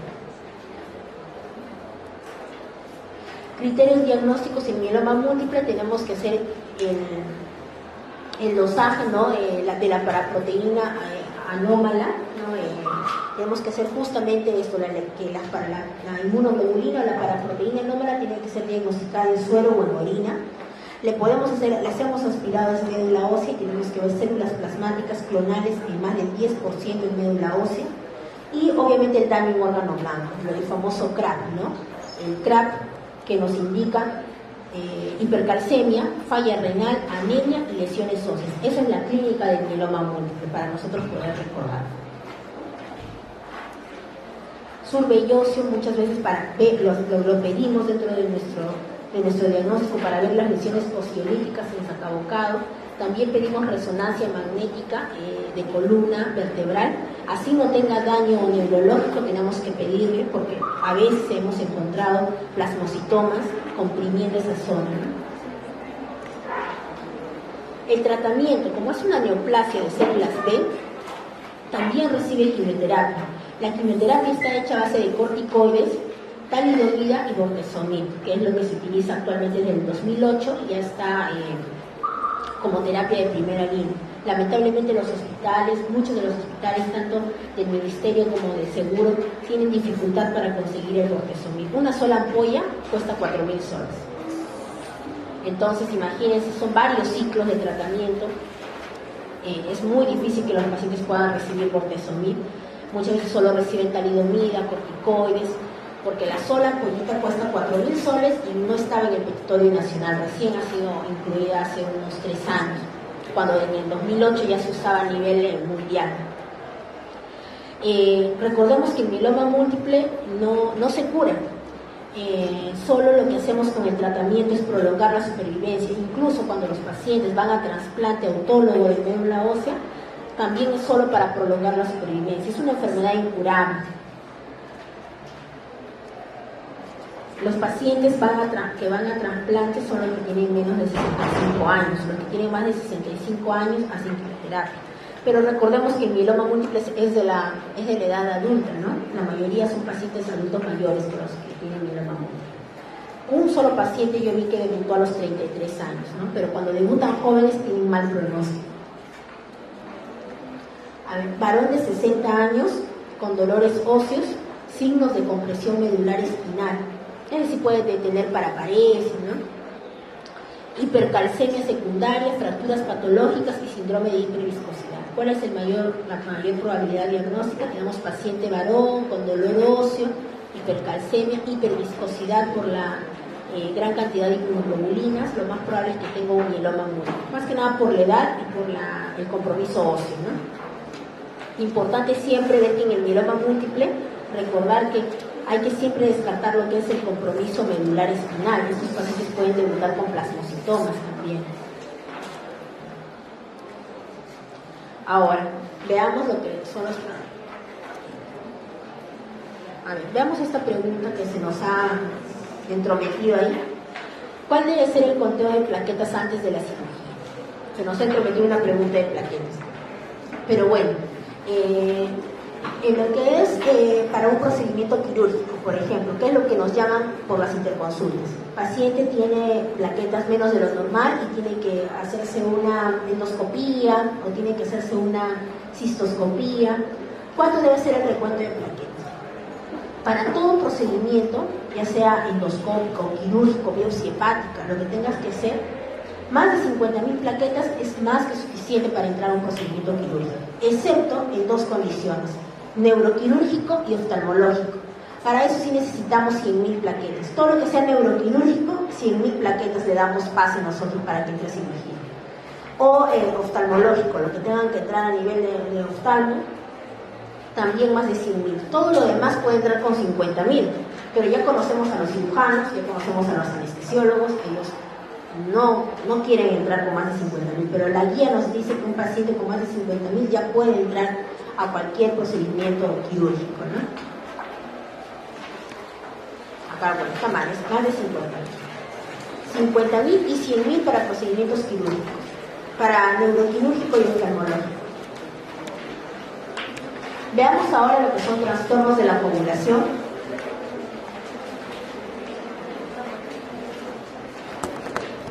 Speaker 1: Criterios diagnósticos en mieloma múltiple: tenemos que hacer el dosaje, ¿no?, de la paraproteína anómala, ¿no? Tenemos que hacer justamente esto, que para la inmunoglobulina o la paraproteína anómala tiene que ser diagnosticada en suero o en orina. Le hacemos aspiradas en médula ósea y tenemos que ver células plasmáticas clonales en más del 10% en médula ósea. Y obviamente el daño en órgano blanco, el famoso CRAP, ¿no? El CRAP que nos indica hipercalcemia, falla renal, anemia y lesiones óseas. Esa es la clínica del mieloma múltiple para nosotros poder recordar. Surbellosio, muchas veces lo pedimos dentro de nuestro diagnóstico para ver las lesiones osteolíticas en sacabocado. También pedimos resonancia magnética de columna vertebral. Así no tenga daño neurológico, tenemos que pedirle, porque a veces hemos encontrado plasmocitomas comprimiendo esa zona, ¿no? El tratamiento, como es una neoplasia de células B, también recibe quimioterapia. La quimioterapia está hecha a base de corticoides, talidomida y bortezomib, que es lo que se utiliza actualmente desde el 2008 y ya está como terapia de primera línea. Lamentablemente muchos de los hospitales, tanto del ministerio como del seguro, tienen dificultad para conseguir el bortezomib. Una sola ampolla cuesta 4.000 soles. Entonces, imagínense, son varios ciclos de tratamiento. Es muy difícil que los pacientes puedan recibir bortezomib. Muchas veces solo reciben talidomida, corticoides, porque la sola ampollita cuesta 4.000 soles y no estaba en el petitorio nacional. Recién ha sido incluida hace unos 3 años, cuando en el 2008 ya se usaba a nivel mundial. Recordemos que el mieloma múltiple no se cura. Solo lo que hacemos con el tratamiento es prolongar la supervivencia. Incluso cuando los pacientes van a trasplante autólogo de médula ósea, también es solo para prolongar la supervivencia. Es una enfermedad incurable. Los pacientes que van a trasplante son los que tienen menos de 65 años. Los que tienen más de 65 años hacen quimioterapia. Pero recordemos que el mieloma múltiple es de la edad adulta, ¿no? La mayoría son pacientes adultos mayores que los que tienen mieloma múltiple. Un solo paciente yo vi que debutó a los 33 años, ¿no? Pero cuando debutan jóvenes tienen mal pronóstico. Varón de 60 años con dolores óseos, signos de compresión medular espinal. Él sí puede tener paraparesia, ¿no? Hipercalcemia secundaria, fracturas patológicas y síndrome de hiperviscosidad. ¿Cuál es la mayor probabilidad diagnóstica? Tenemos paciente varón con dolor óseo, hipercalcemia, hiperviscosidad por la gran cantidad de inmunoglobulinas. Lo más probable es que tenga un mieloma múltiple, más que nada por la edad y por el compromiso óseo, ¿no? Importante siempre ver que en el mieloma múltiple, recordar que hay que siempre descartar lo que es el compromiso medular espinal. Estos pacientes pueden debutar con plasmocitomas también. Ahora, veamos lo que son los... veamos esta pregunta que se nos ha entrometido ahí. ¿Cuál debe ser el conteo de plaquetas antes de la cirugía? Se nos ha entrometido una pregunta de plaquetas. Pero bueno, en lo que es para un procedimiento quirúrgico, por ejemplo, que es lo que nos llaman por las interconsultas. El paciente tiene plaquetas menos de lo normal y tiene que hacerse una endoscopía o tiene que hacerse una cistoscopía. ¿Cuánto debe ser el recuento de plaquetas? Para todo procedimiento, ya sea endoscópico, quirúrgico, biopsia hepática, lo que tengas que hacer, más de 50.000 plaquetas es más que suficiente para entrar a un procedimiento quirúrgico, excepto en 2 condiciones: neuroquirúrgico y oftalmológico. Para eso sí necesitamos 100.000 plaquetas. Todo lo que sea neuroquirúrgico, 100.000 plaquetas le damos pase nosotros para que entre a cirugía. O oftalmológico, lo que tengan que entrar a nivel de oftalmo, también más de 100.000. Todo lo demás puede entrar con 50.000, pero ya conocemos a los cirujanos, ya conocemos a los anestesiólogos, ellos no quieren entrar con más de 50.000, pero la guía nos dice que un paciente con más de 50.000 ya puede entrar a cualquier procedimiento quirúrgico, ¿no? Acá, bueno, está mal, es más de 50.000. 50.000 y 100.000 para procedimientos quirúrgicos. para neuroquirúrgico y oftalmológico. Veamos ahora lo que son trastornos de la coagulación.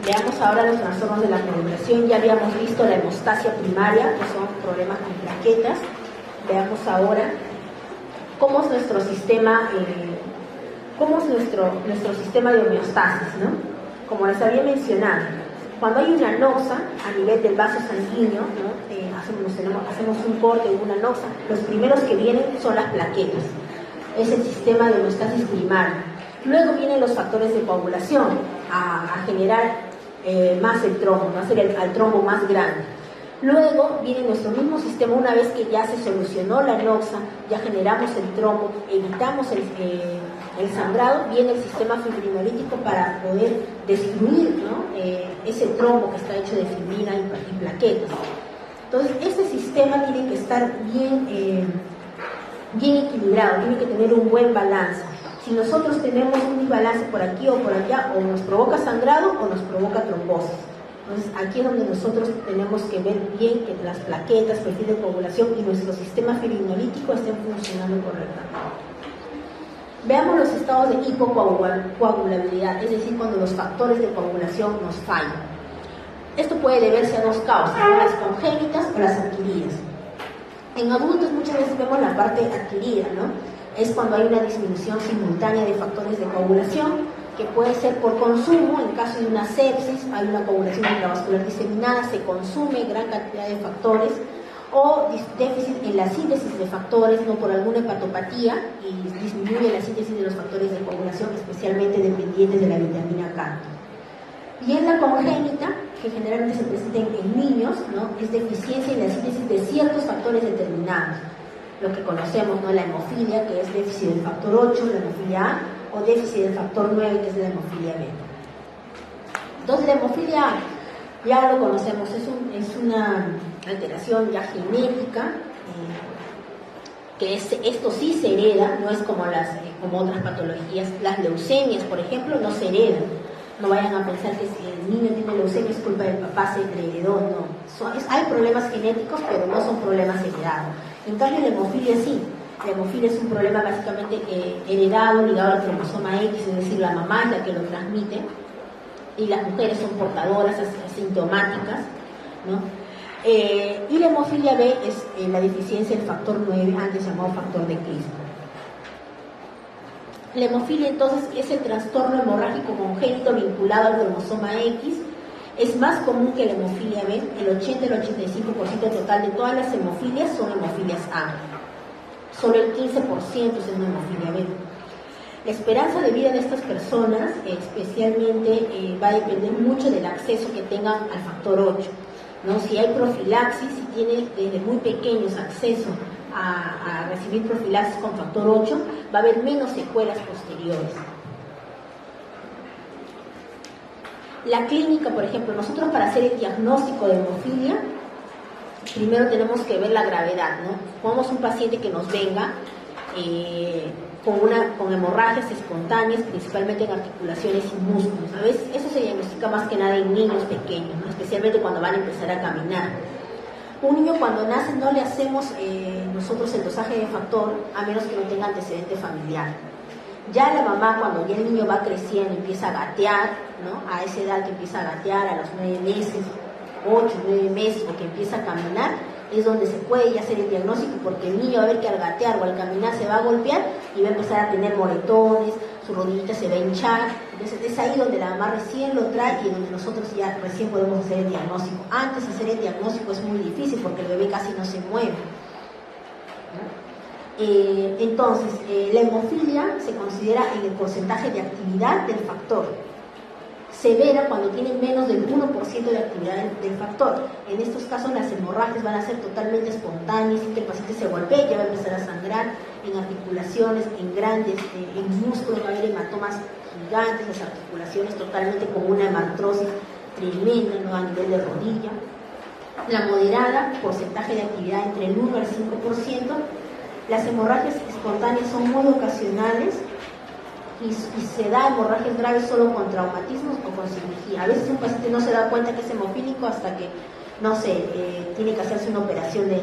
Speaker 1: Veamos ahora los trastornos de la coagulación. Ya habíamos visto la hemostasia primaria, que son problemas con plaquetas. Veamos ahora cómo es nuestro sistema, nuestro sistema de homeostasis, ¿no? Como les había mencionado, cuando hay una anoxa a nivel del vaso sanguíneo, ¿no? Hacemos un corte de una anoxa, los primeros que vienen son las plaquetas. Es el sistema de homeostasis primario. Luego vienen los factores de coagulación a generar más el trombo, ¿no? Hacer al trombo más grande. Luego viene nuestro mismo sistema, una vez que ya se solucionó la anoxa, ya generamos el trombo, evitamos el sangrado, viene el sistema fibrinolítico para poder destruir, ¿no? Ese trombo que está hecho de fibrina y plaquetas. Entonces, este sistema tiene que estar bien equilibrado, tiene que tener un buen balance. Si nosotros tenemos un desbalance por aquí o por allá, o nos provoca sangrado o nos provoca trombosis. Entonces, aquí es donde nosotros tenemos que ver bien que las plaquetas, perfil de coagulación y nuestro sistema fibrinolítico estén funcionando correctamente. Veamos los estados de hipocoagulabilidad, es decir, cuando los factores de coagulación nos fallan. Esto puede deberse a dos causas, las congénitas o las adquiridas. En adultos muchas veces vemos la parte adquirida, ¿no? Es cuando hay una disminución simultánea de factores de coagulación, que puede ser por consumo, en caso de una sepsis, hay una coagulación intravascular diseminada, se consume gran cantidad de factores, o déficit en la síntesis de factores, no por alguna hepatopatía, y disminuye la síntesis de los factores de coagulación, especialmente dependientes de la vitamina K. Y en la congénita, que generalmente se presenta en niños, ¿no? Es deficiencia en la síntesis de ciertos factores determinados, lo que conocemos, ¿no? La hemofilia, que es déficit del factor 8, la hemofilia A, o déficit del factor 9, que es la hemofilia B. Entonces, la hemofilia A, ya lo conocemos, es una alteración ya genética, que esto sí se hereda, no es como otras patologías. Las leucemias, por ejemplo, no se heredan. No vayan a pensar que si el niño tiene leucemia es culpa del papá, se heredó, no. Hay problemas genéticos, pero no son problemas heredados. En cambio, la hemofilia sí. La hemofilia es un problema básicamente heredado, ligado al cromosoma X, es decir, la mamá es la que lo transmite, y las mujeres son portadoras asintomáticas, ¿no? Y la hemofilia B es la deficiencia del factor 9, antes llamado factor de Cristo. La hemofilia entonces es el trastorno hemorrágico congénito vinculado al cromosoma X. Es más común que la hemofilia B. El 80 al 85% total de todas las hemofilias son hemofilias A. Solo el 15% es una hemofilia B. La esperanza de vida de estas personas especialmente va a depender mucho del acceso que tengan al factor 8, ¿no? Si hay profilaxis, si tienen desde muy pequeños acceso a recibir profilaxis con factor 8, va a haber menos secuelas posteriores. La clínica, por ejemplo, nosotros para hacer el diagnóstico de hemofilia, primero tenemos que ver la gravedad, ¿no? Pongamos un paciente que nos venga con hemorragias espontáneas, principalmente en articulaciones y músculos. A veces eso se diagnostica más que nada en niños pequeños, ¿no? Especialmente cuando van a empezar a caminar. Un niño cuando nace no le hacemos nosotros el dosaje de factor, a menos que no tenga antecedente familiar. Ya la mamá, cuando ya el niño va creciendo, empieza a gatear, ¿no? A esa edad que empieza a gatear, a los 9 meses, 8, 9 meses, o que empieza a caminar, es donde se puede ya hacer el diagnóstico, porque el niño va a ver que al gatear o al caminar se va a golpear y va a empezar a tener moretones, su rodillita se va a hinchar. Entonces es ahí donde la mamá recién lo trae y donde nosotros ya recién podemos hacer el diagnóstico. Antes de hacer el diagnóstico es muy difícil porque el bebé casi no se mueve, ¿no? Entonces, la hemofilia se considera en el porcentaje de actividad del factor. Severa cuando tiene menos del 1% de actividad del factor. En estos casos las hemorragias van a ser totalmente espontáneas, y que el paciente se golpee, ya va a empezar a sangrar en articulaciones, en grandes, en músculos, va a haber hematomas gigantes, las articulaciones totalmente con una hemartrosis tremenda, ¿no? A nivel de rodilla. La moderada, porcentaje de actividad entre el 1 al 5%. Las hemorragias espontáneas son muy ocasionales y se da hemorragias graves solo con traumatismos o con cirugía. A veces un paciente no se da cuenta que es hemofílico hasta que no sé, tiene que hacerse una operación de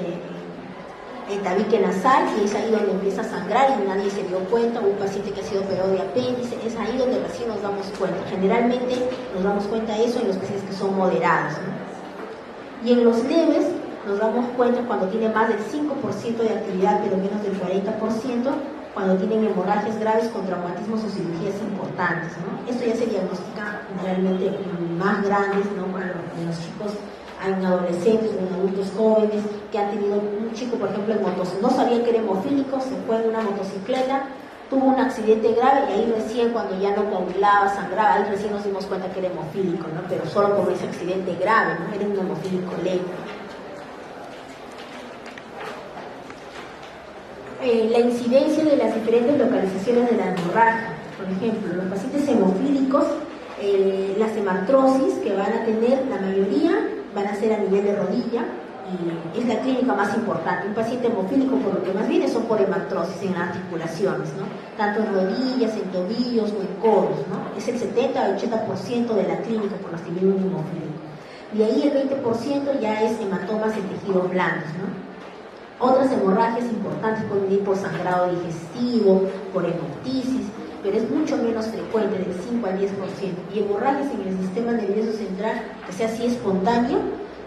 Speaker 1: tabique nasal y es ahí donde empieza a sangrar y nadie se dio cuenta, o un paciente que ha sido operado de apéndice, es ahí donde recién nos damos cuenta. Generalmente nos damos cuenta de eso en los pacientes que son moderados, ¿no? Y en los leves nos damos cuenta cuando tiene más del 5% de actividad, pero menos del 40%, cuando tienen hemorragias graves con traumatismos o cirugías importantes, ¿no? Esto ya se diagnostica generalmente más grandes, ¿no? Para los chicos, hay adolescentes o adultos jóvenes que han tenido un chico, por ejemplo, en motos, no sabía que era hemofílico, se fue en una motocicleta, tuvo un accidente grave y ahí recién, cuando ya no coagulaba, sangraba, ahí recién nos dimos cuenta que era hemofílico, ¿no? Pero solo por ese accidente grave, ¿no? Era un hemofílico leve. La incidencia de las diferentes localizaciones de la hemorragia. Por ejemplo, los pacientes hemofílicos, las hemartrosis que van a tener, la mayoría van a ser a nivel de rodilla, y es la clínica más importante. Un paciente hemofílico, por lo que más viene, son por hemartrosis en articulaciones, ¿no? Tanto en rodillas, en tobillos o en codos, ¿no? Es el 70 al 80% de la clínica por los que viene un hemofílico. De ahí el 20% ya es hematomas en tejidos blandos, ¿no? Otras hemorragias importantes pueden ir por sangrado digestivo, por hemoptisis, pero es mucho menos frecuente, del 5 al 10%. Y hemorragias en el sistema nervioso central, que sea así espontáneo,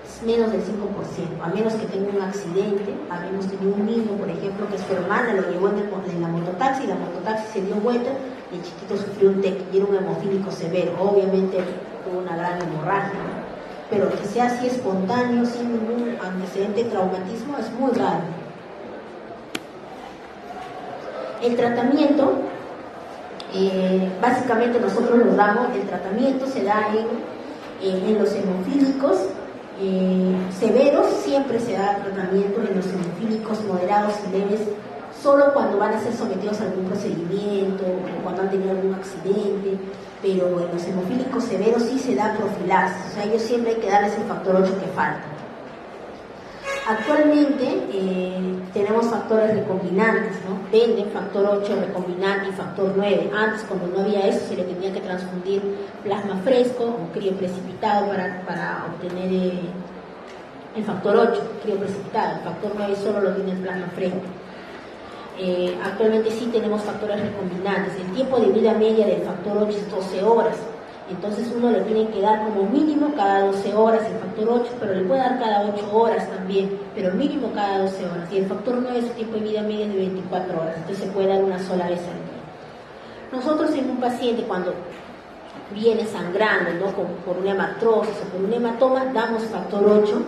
Speaker 1: es menos del 5%, a menos que tenga un accidente, a menos que tenga un niño, por ejemplo, que su hermana lo llevó en la mototaxi, y la mototaxi se dio vuelta, y el chiquito sufrió un TEC y era un hemofílico severo. Obviamente tuvo una gran hemorragia, ¿no? Pero que sea así espontáneo, sin ningún antecedente de traumatismo, es muy raro. El tratamiento, básicamente nosotros lo damos, el tratamiento se da en los hemofílicos severos, siempre se da tratamiento en los hemofílicos moderados y leves, solo cuando van a ser sometidos a algún procedimiento o cuando han tenido algún accidente, pero en los hemofílicos severos sí se da profilaxis, o sea, ellos siempre hay que darles el factor 8 que falta. Actualmente tenemos factores recombinantes, ¿no? Venden factor 8 recombinante y factor 9. Antes, cuando no había eso, se le tenía que transfundir plasma fresco o crioprecipitado para obtener el factor 8, crioprecipitado. El factor 9 solo lo tiene el plasma fresco. Actualmente sí tenemos factores recombinantes. El tiempo de vida media del factor 8 es 12 horas. Entonces uno le tiene que dar como mínimo cada 12 horas el factor 8, pero le puede dar cada 8 horas también, pero mínimo cada 12 horas. Y el factor 9, su tiempo de vida media es de 24 horas, entonces se puede dar una sola vez al día. Nosotros en un paciente cuando viene sangrando, ¿no? por una hemartrosis o por un hematoma, damos factor 8,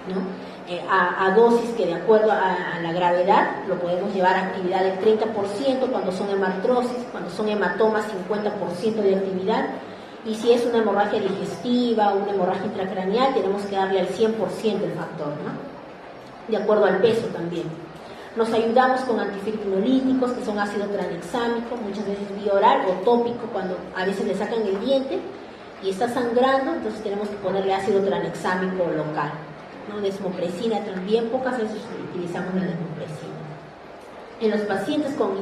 Speaker 1: ¿no? A dosis que de acuerdo a la gravedad lo podemos llevar a actividad del 30% cuando son hemartrosis, cuando son hematomas 50% de actividad, y si es una hemorragia digestiva o una hemorragia intracraneal tenemos que darle al 100% el factor, ¿no? De acuerdo al peso también. Nos ayudamos con antifibrinolytíticos que son ácido tranexámico, muchas veces vía oral o tópico, cuando a veces le sacan el diente y está sangrando, entonces tenemos que ponerle ácido tranexámico local, ¿no? Desmopresina también, pocas veces utilizamos la desmopresina. En los pacientes con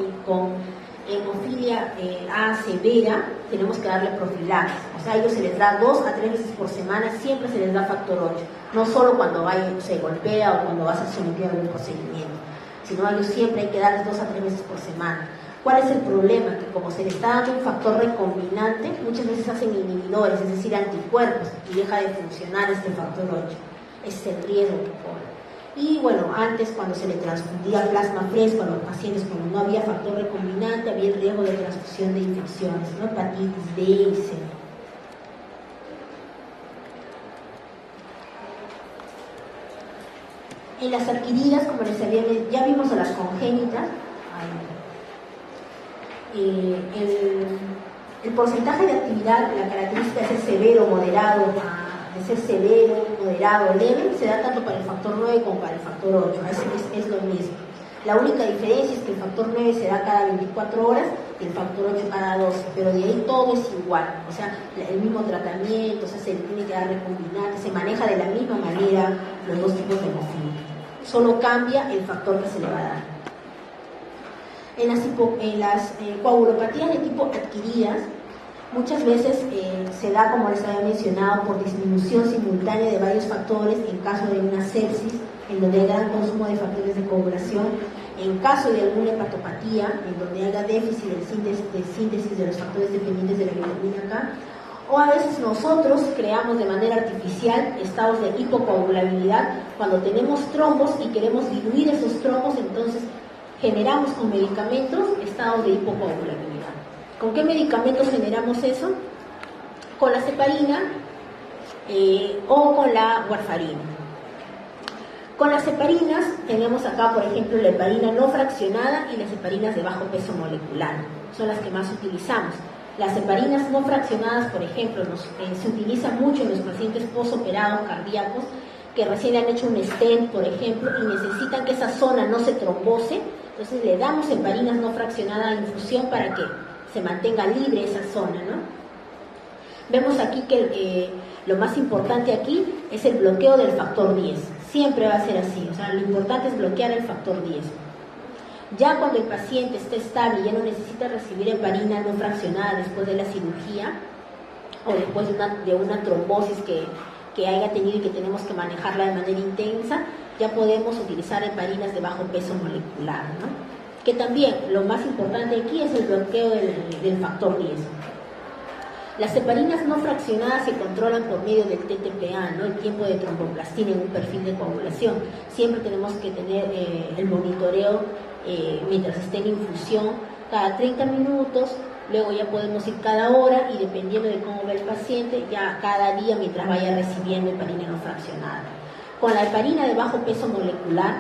Speaker 1: hemofilia A severa tenemos que darle profilaxis, o sea, a ellos se les da 2 a 3 veces por semana, siempre se les da factor 8, no solo cuando se golpea o cuando va a ser sometido a algún procedimiento, sino a ellos siempre hay que darles 2 a 3 veces por semana. ¿Cuál es el problema? Que como se les está dando un factor recombinante, muchas veces hacen inhibidores, es decir, anticuerpos, y deja de funcionar este factor 8. Ese es el riesgo que corre. Y bueno, antes cuando se le transfundía plasma fresco a los pacientes, cuando no había factor recombinante, había el riesgo de transfusión de infecciones, ¿no? Hepatitis B y C. En las adquiridas, como les había dicho, ya vimos a las congénitas. El porcentaje de actividad, la característica de ser severo, moderado, de ser severo, moderado, leve, se da tanto para el factor 9 como para el factor 8, es lo mismo. La única diferencia es que el factor 9 se da cada 24 horas y el factor 8 cada 12, pero de ahí todo es igual, o sea, el mismo tratamiento, o sea, se le tiene que dar recombinante, se maneja de la misma manera los dos tipos de hemofilia, solo cambia el factor que se le va a dar. En las coagulopatías de tipo adquiridas, Muchas veces se da, como les había mencionado, por disminución simultánea de varios factores en caso de una sepsis, en donde hay gran consumo de factores de coagulación, en caso de alguna hepatopatía, en donde haya déficit de síntesis de los factores dependientes de la vitamina K, o a veces nosotros creamos de manera artificial estados de hipocoagulabilidad cuando tenemos trombos y queremos diluir esos trombos, entonces generamos con medicamentos estados de hipocoagulabilidad. ¿Con qué medicamentos generamos eso? Con la heparina o con la warfarina. Con las heparinas tenemos acá, por ejemplo, la heparina no fraccionada y las heparinas de bajo peso molecular. Son las que más utilizamos. Las heparinas no fraccionadas, por ejemplo, se utilizan mucho en los pacientes posoperados cardíacos que recién han hecho un stent, por ejemplo, y necesitan que esa zona no se trombose. Entonces le damos heparinas no fraccionadas a infusión para que se mantenga libre esa zona, ¿no? Vemos aquí que lo más importante aquí es el bloqueo del factor 10. Siempre va a ser así, o sea, lo importante es bloquear el factor 10. Ya cuando el paciente esté estable y ya no necesita recibir heparina no fraccionada después de la cirugía o después de una trombosis que haya tenido y que tenemos que manejarla de manera intensa, ya podemos utilizar heparinas de bajo peso molecular, ¿no? Que también lo más importante aquí es el bloqueo del factor 10. Las heparinas no fraccionadas se controlan por medio del TTPA, ¿no? El tiempo de tromboplastina en un perfil de coagulación. Siempre tenemos que tener el monitoreo mientras esté en infusión cada 30 minutos, luego ya podemos ir cada hora y dependiendo de cómo ve el paciente, ya cada día mientras vaya recibiendo heparina no fraccionada. Con la heparina de bajo peso molecular,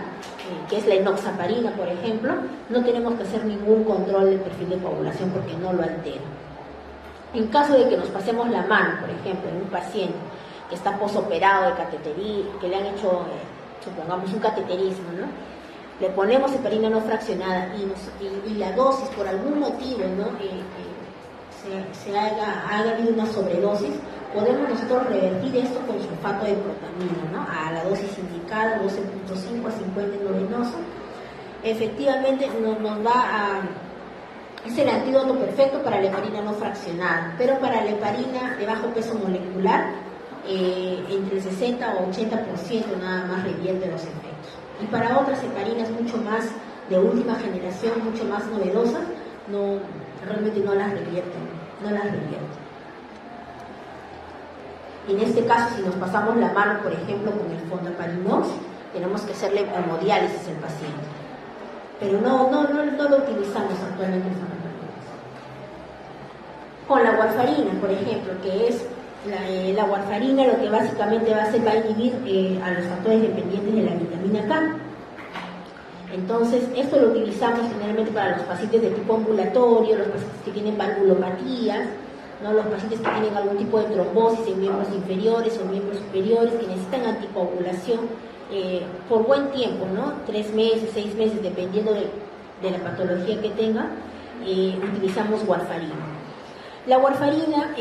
Speaker 1: que es la enoxaparina, por ejemplo, no tenemos que hacer ningún control del perfil de coagulación porque no lo altera. En caso de que nos pasemos la mano, por ejemplo, en un paciente que está posoperado de cateterismo, que le han hecho, supongamos, un cateterismo, ¿no? Le ponemos heparina no fraccionada y la dosis, por algún motivo, ¿no? haya habido una sobredosis, podemos nosotros revertir esto con sulfato de protamina, ¿no? A la dosis indicada, 12.5 a 50 en endovenoso. Efectivamente nos va a... Es el antídoto perfecto para la heparina no fraccionada, pero para la heparina de bajo peso molecular, entre el 60 o 80% nada más revierte los efectos. Y para otras heparinas mucho más de última generación, mucho más novedosas, realmente no las revierten, En este caso, si nos pasamos la mano, por ejemplo, con el fondaparinux, tenemos que hacerle hemodiálisis al paciente. Pero no lo utilizamos actualmente el fondaparinux. Con la warfarina, por ejemplo, que es la warfarina, lo que básicamente va a inhibir a los factores dependientes de la vitamina K. Entonces, esto lo utilizamos generalmente para los pacientes de tipo ambulatorio, los pacientes que tienen valvulopatías, ¿no? Los pacientes que tienen algún tipo de trombosis en miembros inferiores o miembros superiores, que necesitan anticoagulación por buen tiempo, ¿no? 3 meses, 6 meses, dependiendo de la patología que tenga, utilizamos warfarina. La warfarina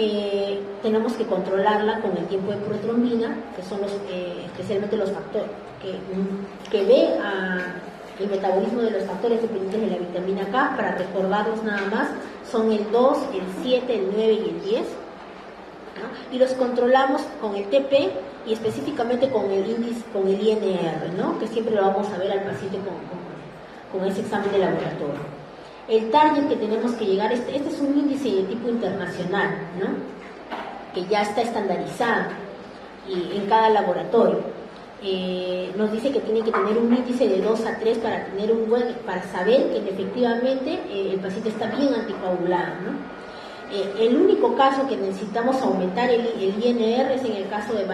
Speaker 1: tenemos que controlarla con el tiempo de protrombina, que son especialmente los factores que ve el metabolismo de los factores dependientes de la vitamina K. Para recordarlos nada más, son el 2, el 7, el 9 y el 10, ¿no? Y los controlamos con el TP y específicamente con el índice, con el INR, ¿no? Que siempre lo vamos a ver al paciente con ese examen de laboratorio. El target que tenemos que llegar, este es un índice de tipo internacional, ¿no? Que ya está estandarizado en cada laboratorio. Nos dice que tiene que tener un índice de 2 a 3 para saber que efectivamente el paciente está bien anticoagulado, ¿no? El único caso que necesitamos aumentar el INR es en el caso de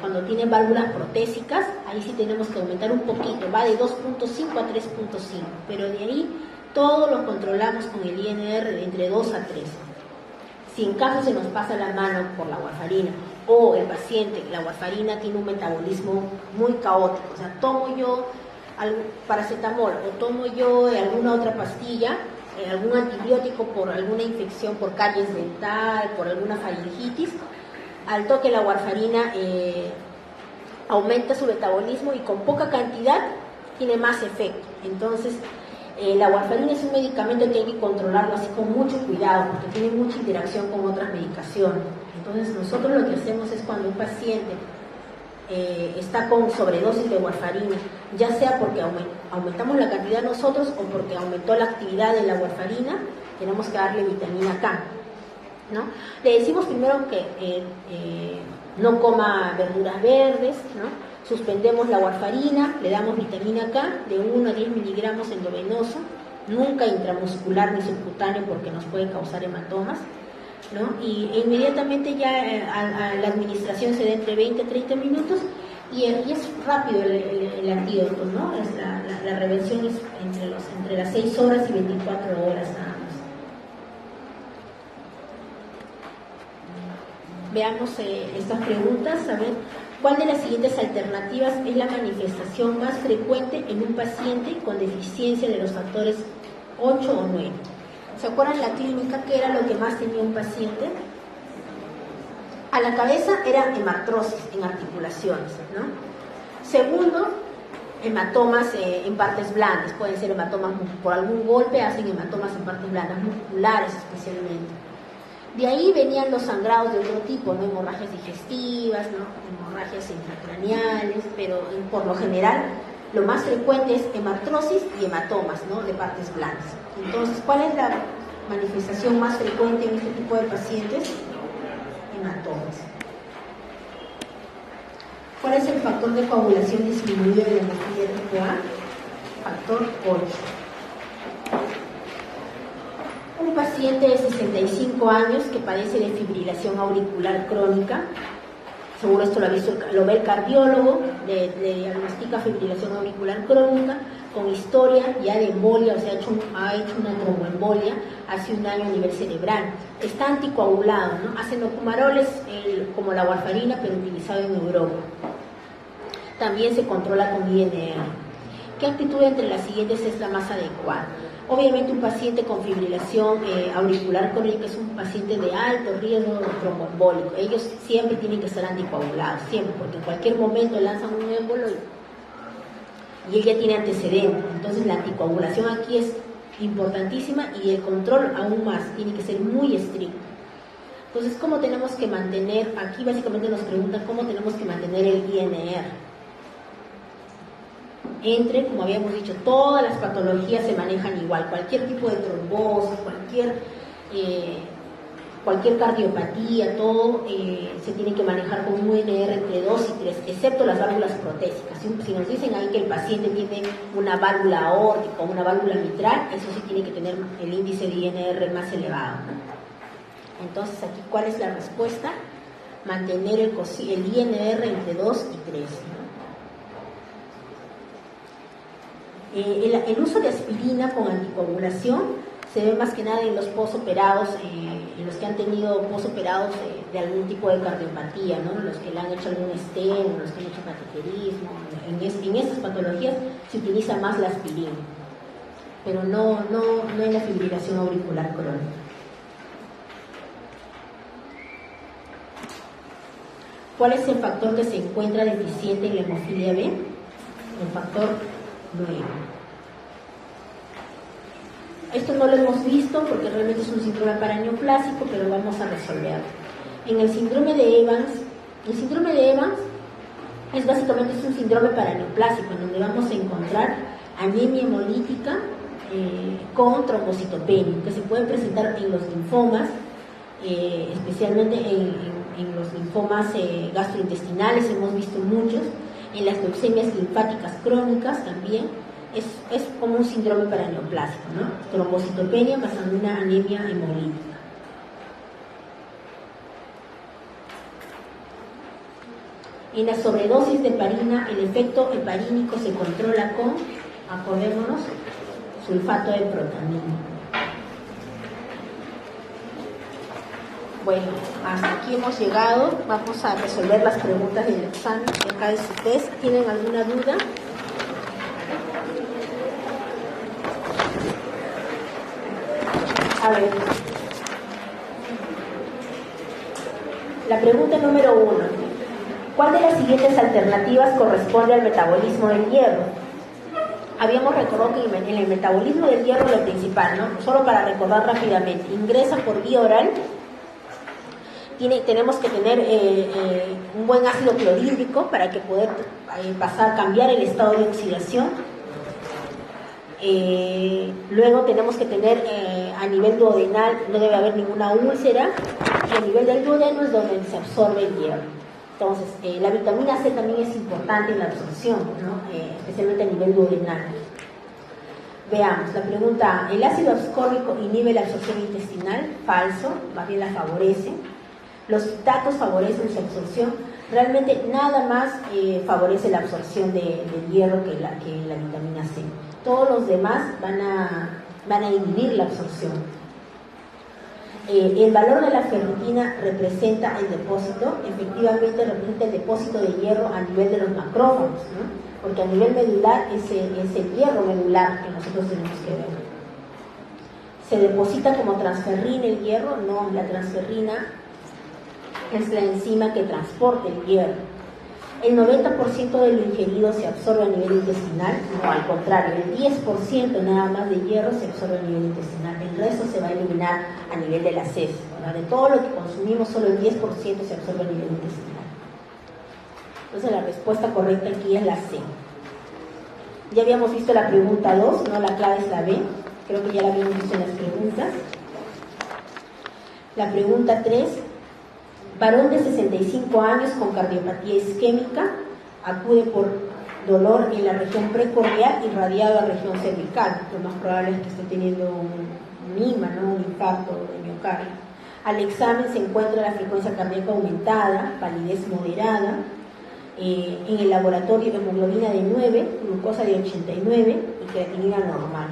Speaker 1: cuando tienen válvulas protésicas. Ahí sí tenemos que aumentar un poquito, va de 2.5 a 3.5, pero de ahí todos los controlamos con el INR de entre 2 a 3. Si en caso se nos pasa la mano por la warfarina o el paciente, la warfarina tiene un metabolismo muy caótico, o sea, tomo yo paracetamol o tomo yo alguna otra pastilla, algún antibiótico por alguna infección, por caries dental, por alguna faringitis, al toque la warfarina aumenta su metabolismo y con poca cantidad tiene más efecto. Entonces, La warfarina es un medicamento que hay que controlarlo así con mucho cuidado, porque tiene mucha interacción con otras medicaciones. Entonces nosotros lo que hacemos es cuando un paciente está con sobredosis de warfarina, ya sea porque aumentamos la cantidad nosotros o porque aumentó la actividad de la warfarina, tenemos que darle vitamina K, ¿no? Le decimos primero que no coma verduras verdes, ¿no? Suspendemos la warfarina, le damos vitamina K de 1 a 10 miligramos endovenoso, nunca intramuscular ni subcutáneo porque nos puede causar hematomas, ¿no? Y inmediatamente ya a la administración se da entre 20 a 30 minutos y es rápido el antídoto, ¿no? La reversión es entre las 6 horas y 24 horas nada más. Veamos estas preguntas, a ver. ¿Cuál de las siguientes alternativas es la manifestación más frecuente en un paciente con deficiencia de los factores 8 o 9? ¿Se acuerdan la clínica qué era lo que más tenía un paciente? A la cabeza era hemartrosis en articulaciones, ¿no? Segundo, hematomas en partes blandas, pueden ser hematomas por algún golpe, hacen hematomas en partes blandas, musculares especialmente. De ahí venían los sangrados de otro tipo, ¿no? Hemorragias digestivas, ¿no? Hemorragias intracraneales, pero por lo general lo más frecuente es hemartrosis y hematomas, ¿no? De partes blandas. Entonces, ¿cuál es la manifestación más frecuente en este tipo de pacientes? Hematomas. ¿Cuál es el factor de coagulación disminuido de la hemofilia tipo A? Factor 8. Un paciente de 65 años que padece de fibrilación auricular crónica, seguro esto lo ve el cardiólogo, le diagnostica fibrilación auricular crónica, con historia ya de embolia, o sea, ha hecho una tromboembolia hace un año a nivel cerebral. Está anticoagulado, ¿no? Hacen fumaroles como la warfarina, pero utilizado en Europa. También se controla con INR. ¿Qué actitud entre las siguientes es la más adecuada? Obviamente un paciente con fibrilación auricular crónica es un paciente de alto riesgo tromboembólico. Ellos siempre tienen que ser anticoagulados, siempre, porque en cualquier momento lanzan un émbolo y él ya tiene antecedentes. Entonces la anticoagulación aquí es importantísima y el control aún más, tiene que ser muy estricto. Entonces, ¿cómo tenemos que mantener? Aquí básicamente nos preguntan cómo tenemos que mantener el INR. Como habíamos dicho, todas las patologías se manejan igual, cualquier tipo de trombosis, cualquier cardiopatía, todo se tiene que manejar con un INR entre 2 y 3, excepto las válvulas protésicas. Si nos dicen ahí que el paciente tiene una válvula aórtica o una válvula mitral, eso sí tiene que tener el índice de INR más elevado, ¿no? Entonces aquí, ¿cuál es la respuesta? Mantener el INR entre 2 y 3, ¿no? El uso de aspirina con anticoagulación se ve más que nada en los posoperados, en los que han tenido posoperados de algún tipo de cardiopatía, ¿no? Los que le han hecho algún stent, los que han hecho cateterismo. En estas patologías se utiliza más la aspirina, pero no en la fibrilación auricular crónica. ¿Cuál es el factor que se encuentra deficiente en la hemofilia B? El factor 9. Esto no lo hemos visto porque realmente es un síndrome paraneoplásico, pero vamos a resolverlo. En el síndrome de Evans es básicamente un síndrome paraneoplásico en donde vamos a encontrar anemia hemolítica con trombocitopenia, que se puede presentar en los linfomas, especialmente en los linfomas gastrointestinales, hemos visto muchos, en las leucemias linfáticas crónicas también. Es como un síndrome paraneoplásico, ¿no? Trombocitopenia más una anemia hemolítica. En la sobredosis de heparina, el efecto heparínico se controla con, acordémonos, sulfato de protamina. Bueno, hasta aquí hemos llegado. Vamos a resolver las preguntas del examen de acá de su test. ¿Tienen alguna duda? A ver. La pregunta número 1. ¿Cuál de las siguientes alternativas corresponde al metabolismo del hierro? Habíamos recordado que en el metabolismo del hierro lo principal, ¿no? Solo para recordar rápidamente, ingresa por vía oral, tenemos que tener un buen ácido clorhídrico para que poder cambiar el estado de oxidación. Luego tenemos que tener a nivel duodenal, no debe haber ninguna úlcera, y a nivel del duodeno es donde se absorbe el hierro. Entonces, la vitamina C también es importante en la absorción, ¿no? Especialmente a nivel duodenal. Veamos, la pregunta, ¿el ácido ascórbico inhibe la absorción intestinal? Falso, más bien la favorece. Los fitatos favorecen su absorción. Realmente nada más favorece la absorción del hierro que la vitamina C. Todos los demás van a inhibir la absorción. El valor de la ferritina representa el depósito, efectivamente representa el depósito de hierro a nivel de los macrófagos, ¿no? Porque a nivel medular es el hierro medular que nosotros tenemos que ver. ¿Se deposita como transferrina el hierro? No, la transferrina es la enzima que transporta el hierro. El 90% de lo ingerido se absorbe a nivel intestinal, no, al contrario, el 10% nada más de hierro se absorbe a nivel intestinal, el resto se va a eliminar a nivel de las heces, ¿verdad? De todo lo que consumimos, solo el 10% se absorbe a nivel intestinal. Entonces la respuesta correcta aquí es la C. Ya habíamos visto la pregunta 2, ¿no? La clave es la B, creo que ya la habíamos visto en las preguntas. La pregunta 3. Varón de 65 años con cardiopatía isquémica acude por dolor en la región precordial irradiado a la región cervical. Lo más probable es que esté teniendo un IMA, ¿no? Un infarto de miocardio. Al examen se encuentra la frecuencia cardíaca aumentada, palidez moderada, en el laboratorio hemoglobina de 9, glucosa de 89 y creatinina normal.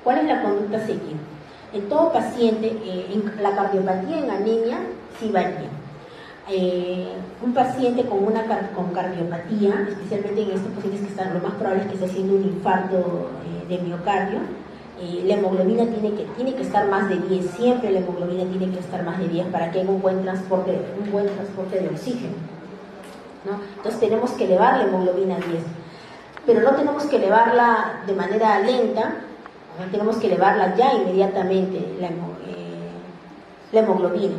Speaker 1: ¿Cuál es la conducta a seguir? En todo paciente, la cardiopatía en anemia sí varía. Un paciente con cardiopatía, especialmente en estos pacientes que están, lo más probable es que esté haciendo un infarto de miocardio, la hemoglobina tiene que estar más de 10, siempre la hemoglobina tiene que estar más de 10 para que haya un buen transporte de oxígeno, ¿no? Entonces tenemos que elevar la hemoglobina a 10, pero no tenemos que elevarla de manera lenta, ¿no? Tenemos que elevarla ya inmediatamente, la hemoglobina.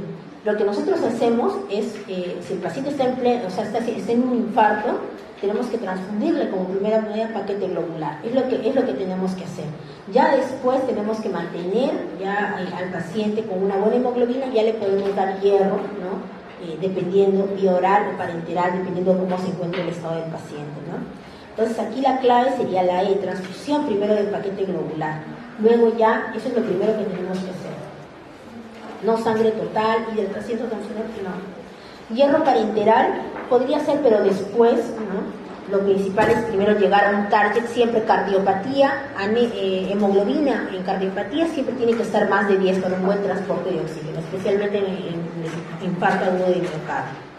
Speaker 1: Lo que nosotros hacemos es, si el paciente está está en un infarto, tenemos que transfundirle como primera medida paquete globular. Es lo que tenemos que hacer. Ya después tenemos que mantener ya al paciente con una buena hemoglobina, ya le podemos dar hierro, ¿no? Dependiendo, vía oral o parenteral, dependiendo de cómo se encuentre el estado del paciente, ¿no? Entonces aquí la clave sería la E, transfusión primero del paquete globular. Luego ya, eso es lo primero que tenemos que hacer. No sangre total, hidratación transfusional, no. Hierro parenteral podría ser, pero después, ¿no? Lo principal es primero llegar a un target, siempre cardiopatía, hemoglobina en cardiopatía siempre tiene que estar más de 10 para un buen transporte de oxígeno, especialmente en el infarto agudo de miocardio.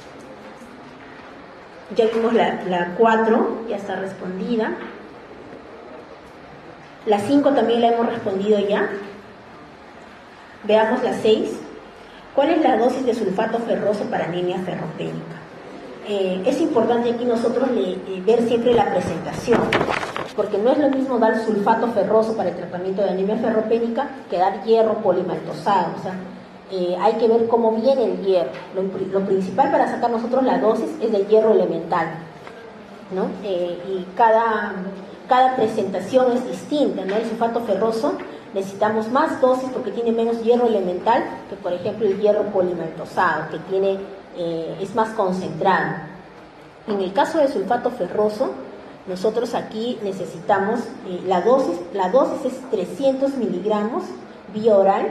Speaker 1: Ya vimos la 4, ya está respondida. La 5 también la hemos respondido ya. Veamos la 6. ¿Cuál es la dosis de sulfato ferroso para anemia ferropénica? Es importante aquí nosotros ver siempre la presentación, porque no es lo mismo dar sulfato ferroso para el tratamiento de anemia ferropénica que dar hierro polimaltosado. O sea, hay que ver cómo viene el hierro. Lo principal para sacar nosotros la dosis es del hierro elemental, ¿no? Y cada presentación es distinta, ¿no? El sulfato ferroso necesitamos más dosis porque tiene menos hierro elemental que, por ejemplo, el hierro polimaltosado, que es más concentrado. En el caso del sulfato ferroso, nosotros aquí necesitamos la dosis es 300 miligramos vía oral,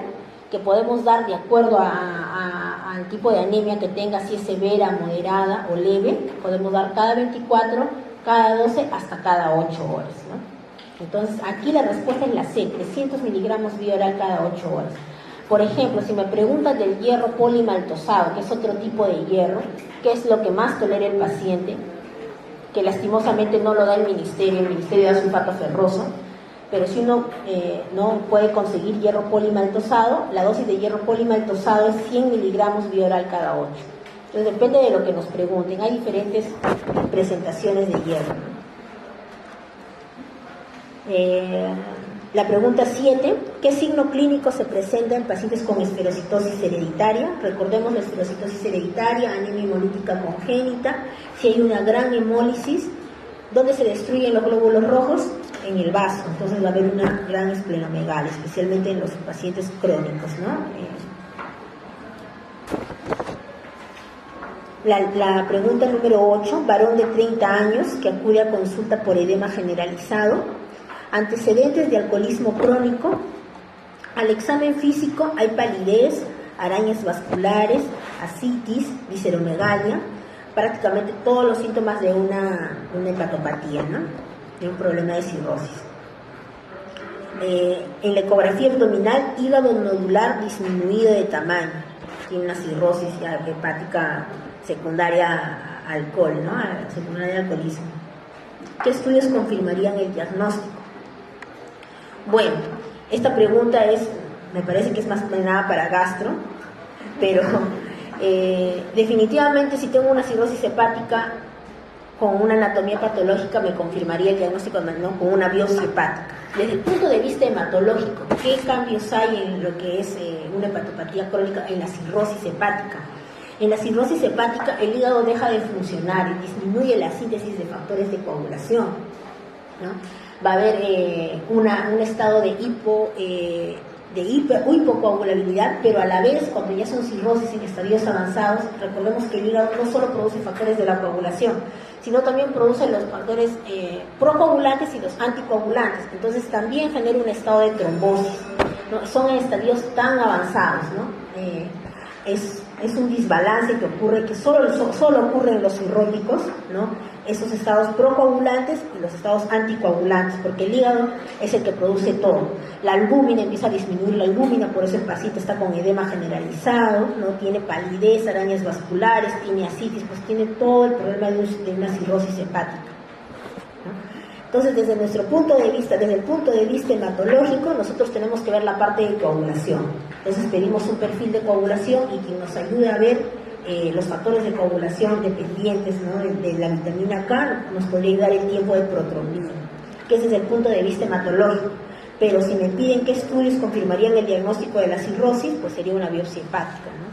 Speaker 1: que podemos dar de acuerdo al tipo de anemia que tenga, si es severa, moderada o leve. Podemos dar cada 24, cada 12, hasta cada 8 horas, ¿no? Entonces, aquí la respuesta es la C, 300 miligramos vía oral cada 8 horas. Por ejemplo, si me preguntan del hierro polimaltosado, que es otro tipo de hierro, ¿qué es lo que más tolera el paciente? Que lastimosamente no lo da el ministerio da sulfato ferroso, pero si uno no puede conseguir hierro polimaltosado, la dosis de hierro polimaltosado es 100 miligramos vía oral cada 8. Entonces, depende de lo que nos pregunten, hay diferentes presentaciones de hierro. La pregunta 7, ¿qué signo clínico se presenta en pacientes con esferocitosis hereditaria? Recordemos la esferocitosis hereditaria, anemia hemolítica congénita, si hay una gran hemólisis, ¿dónde se destruyen los glóbulos rojos? En el vaso, entonces va a haber una gran esplenomegalia, especialmente en los pacientes crónicos, ¿no? La pregunta número 8, varón de 30 años que acude a consulta por edema generalizado, antecedentes de alcoholismo crónico, al examen físico hay palidez, arañas vasculares, ascitis, visceromegalia, prácticamente todos los síntomas de una hepatopatía, ¿no? De un problema de cirrosis. En la ecografía abdominal, hígado nodular disminuido de tamaño, tiene una cirrosis hepática secundaria a alcohol, ¿no? Secundaria al alcoholismo. ¿Qué estudios confirmarían el diagnóstico? Bueno, esta pregunta me parece que es más que nada para gastro, pero definitivamente si tengo una cirrosis hepática con una anatomía patológica me confirmaría el diagnóstico, ¿no? Con una biopsia hepática. Desde el punto de vista hematológico, ¿qué cambios hay en lo que es una hepatopatía crónica en la cirrosis hepática? En la cirrosis hepática el hígado deja de funcionar y disminuye la síntesis de factores de coagulación, ¿no? Va a haber un estado de hipocoagulabilidad, pero a la vez, cuando ya son cirrosis en estadios avanzados, recordemos que el hígado no solo produce factores de la coagulación, sino también produce los factores procoagulantes y los anticoagulantes, entonces también genera un estado de trombosis, ¿no? Son en estadios tan avanzados, ¿no? Es un desbalance que ocurre, que solo ocurre en los cirróticos, ¿no? Esos estados procoagulantes y los estados anticoagulantes, porque el hígado es el que produce todo. La albúmina empieza a disminuir la albúmina, por eso el paciente está con edema generalizado, ¿no? Tiene palidez, arañas vasculares, tiene ascitis, pues tiene todo el problema de una cirrosis hepática, ¿no? Entonces, desde nuestro punto de vista, desde el punto de vista hematológico, nosotros tenemos que ver la parte de coagulación. Entonces pedimos un perfil de coagulación y quien nos ayude a ver los factores de coagulación dependientes, ¿no? de la vitamina K, nos podría dar el tiempo de protrombina, que ese es el punto de vista hematológico. Pero si me piden qué estudios confirmarían el diagnóstico de la cirrosis, pues sería una biopsia hepática, ¿no?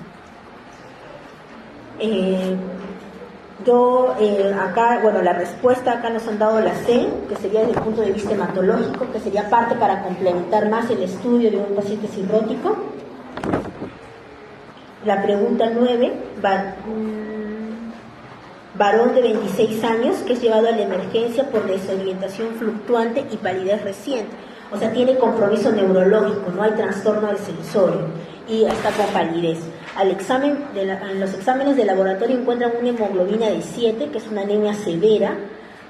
Speaker 1: Acá, bueno, la respuesta acá nos han dado la C, que sería desde el punto de vista hematológico, que sería parte para complementar más el estudio de un paciente cirrótico. La pregunta 9, varón de 26 años que es llevado a la emergencia por desorientación fluctuante y palidez reciente. O sea, tiene compromiso neurológico, no hay trastorno del sensorio y está con palidez. En los exámenes de laboratorio encuentran una hemoglobina de 7, que es una anemia severa,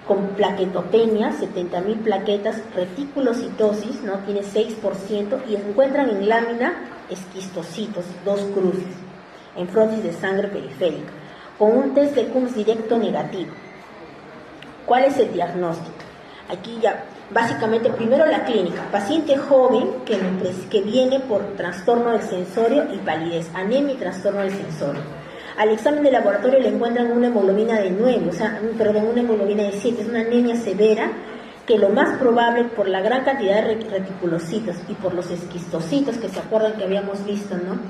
Speaker 1: con plaquetopenia, 70.000 plaquetas, reticulocitosis, ¿no? Tiene 6%, y encuentran en lámina esquistocitos, 2 cruces, en frontis de sangre periférica, con un test de Coombs directo negativo. ¿Cuál es el diagnóstico? Aquí ya, básicamente, primero la clínica. Paciente joven que viene por trastorno del sensorio y palidez, anemia y trastorno del sensorio. Al examen de laboratorio le encuentran una hemoglobina de 9, una hemoglobina de 7, es una anemia severa, que lo más probable, por la gran cantidad de reticulocitos y por los esquistocitos que se acuerdan que habíamos visto, ¿no?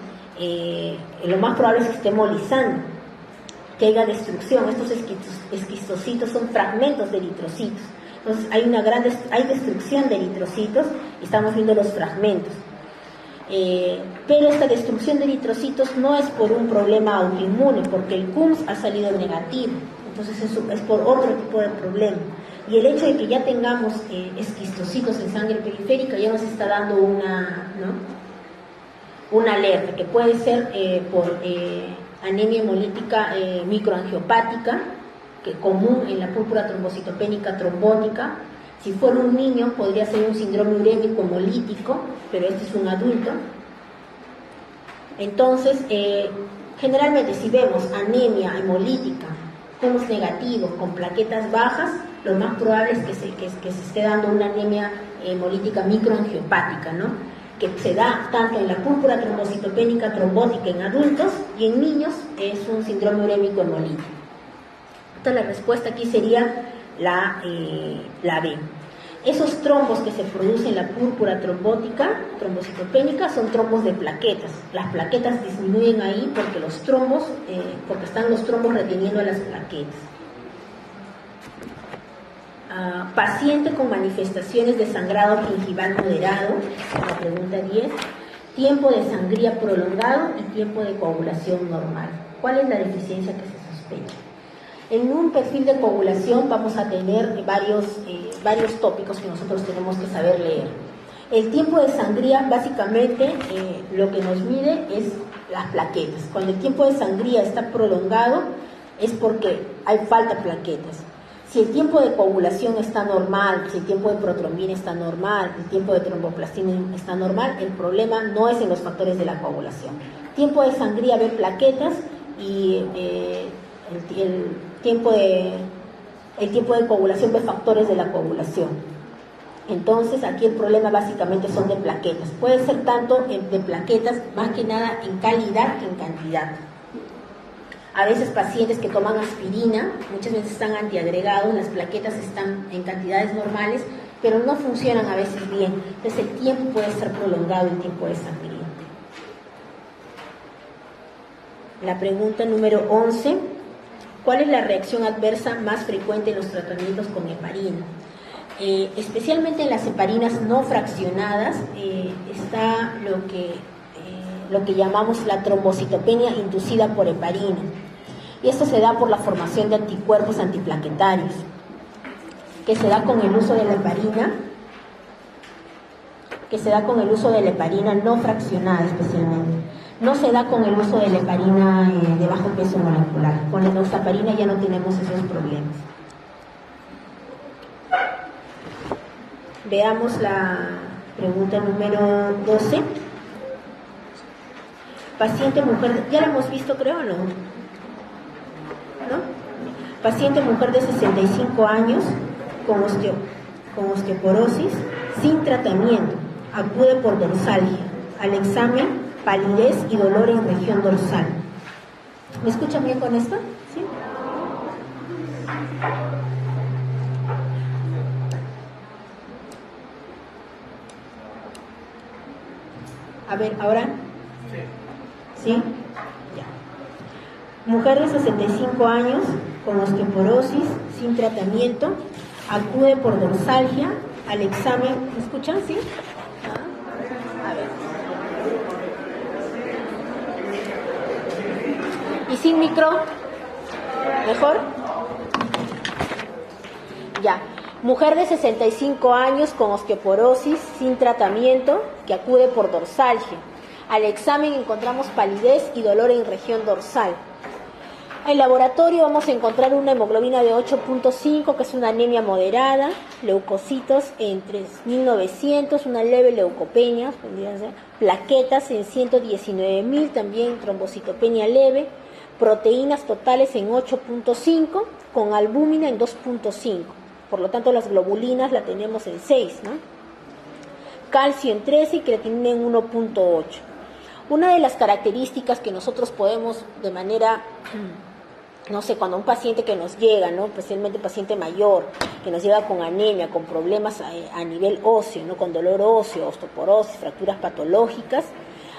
Speaker 1: Lo más probable es que esté hemolizando, que haya destrucción. Estos esquistocitos son fragmentos de eritrocitos. Entonces hay destrucción de eritrocitos y estamos viendo los fragmentos. Pero esta destrucción de eritrocitos no es por un problema autoinmune, porque el Coombs ha salido negativo, entonces es por otro tipo de problema. Y el hecho de que ya tengamos esquistocitos en sangre periférica ya nos está dando una alerta, que puede ser por anemia hemolítica microangiopática, que común en la púrpura trombocitopénica trombótica. Si fuera un niño podría ser un síndrome urémico hemolítico, pero este es un adulto. Entonces, generalmente si vemos anemia hemolítica, Coombs negativo, con plaquetas bajas, lo más probable es que se esté dando una anemia hemolítica microangiopática, ¿no? Que se da tanto en la púrpura trombocitopénica trombótica en adultos y en niños es un síndrome urémico hemolítico. Entonces la respuesta aquí sería la B. Esos trombos que se producen en la púrpura trombótica, trombocitopénica, son trombos de plaquetas. Las plaquetas disminuyen ahí porque los trombos, porque están los trombos reteniendo a las plaquetas. Paciente con manifestaciones de sangrado gingival moderado, la pregunta 10, tiempo de sangría prolongado y tiempo de coagulación normal. ¿Cuál es la deficiencia que se sospecha? En un perfil de coagulación vamos a tener varios tópicos que nosotros tenemos que saber leer. El tiempo de sangría, básicamente, lo que nos mide es las plaquetas. Cuando el tiempo de sangría está prolongado, es porque hay falta de plaquetas. Si el tiempo de coagulación está normal, si el tiempo de protrombina está normal, el tiempo de tromboplastina está normal, el problema no es en los factores de la coagulación. Tiempo de sangría ve plaquetas y el tiempo de coagulación ve factores de la coagulación. Entonces aquí el problema básicamente son de plaquetas. Puede ser tanto de plaquetas, más que nada en calidad que en cantidad. A veces pacientes que toman aspirina, muchas veces están antiagregados, las plaquetas están en cantidades normales, pero no funcionan a veces bien. Entonces el tiempo puede estar prolongado, el tiempo de sangría. La pregunta número 11. ¿Cuál es la reacción adversa más frecuente en los tratamientos con heparina? Especialmente en las heparinas no fraccionadas está lo que llamamos la trombocitopenia inducida por heparina. Y esto se da por la formación de anticuerpos antiplaquetarios, que se da con el uso de la heparina, no fraccionada especialmente. No se da con el uso de la heparina de bajo peso molecular. Con la enoxaparina ya no tenemos esos problemas. Veamos la pregunta número 12. Paciente mujer, ya la hemos visto creo, ¿no? Paciente mujer de 65 años con osteoporosis sin tratamiento, acude por dorsalgia. Al examen, palidez y dolor en región dorsal. ¿Me escuchan bien con esto? ¿Sí? A ver, ¿ahora? ¿Sí? Ya. Mujer de 65 años con osteoporosis sin tratamiento, acude por dorsalgia al examen. ¿Me escuchan? ¿Sí? A ver. ¿Y sin micro? ¿Mejor? Ya. Mujer de 65 años con osteoporosis sin tratamiento que acude por dorsalgia. Al examen encontramos palidez y dolor en región dorsal. En laboratorio vamos a encontrar una hemoglobina de 8.5, que es una anemia moderada, leucocitos en 3.900, una leve leucopenia, plaquetas en 119.000, también trombocitopenia leve, proteínas totales en 8.5, con albúmina en 2.5. Por lo tanto, las globulinas la tenemos en 6, ¿no? Calcio en 13 y creatinina en 1.8. Una de las características que nosotros podemos de manera, cuando un paciente que nos llega, ¿no? Especialmente paciente mayor, que nos llega con anemia, con problemas a nivel óseo, ¿no? Con dolor óseo, osteoporosis, fracturas patológicas,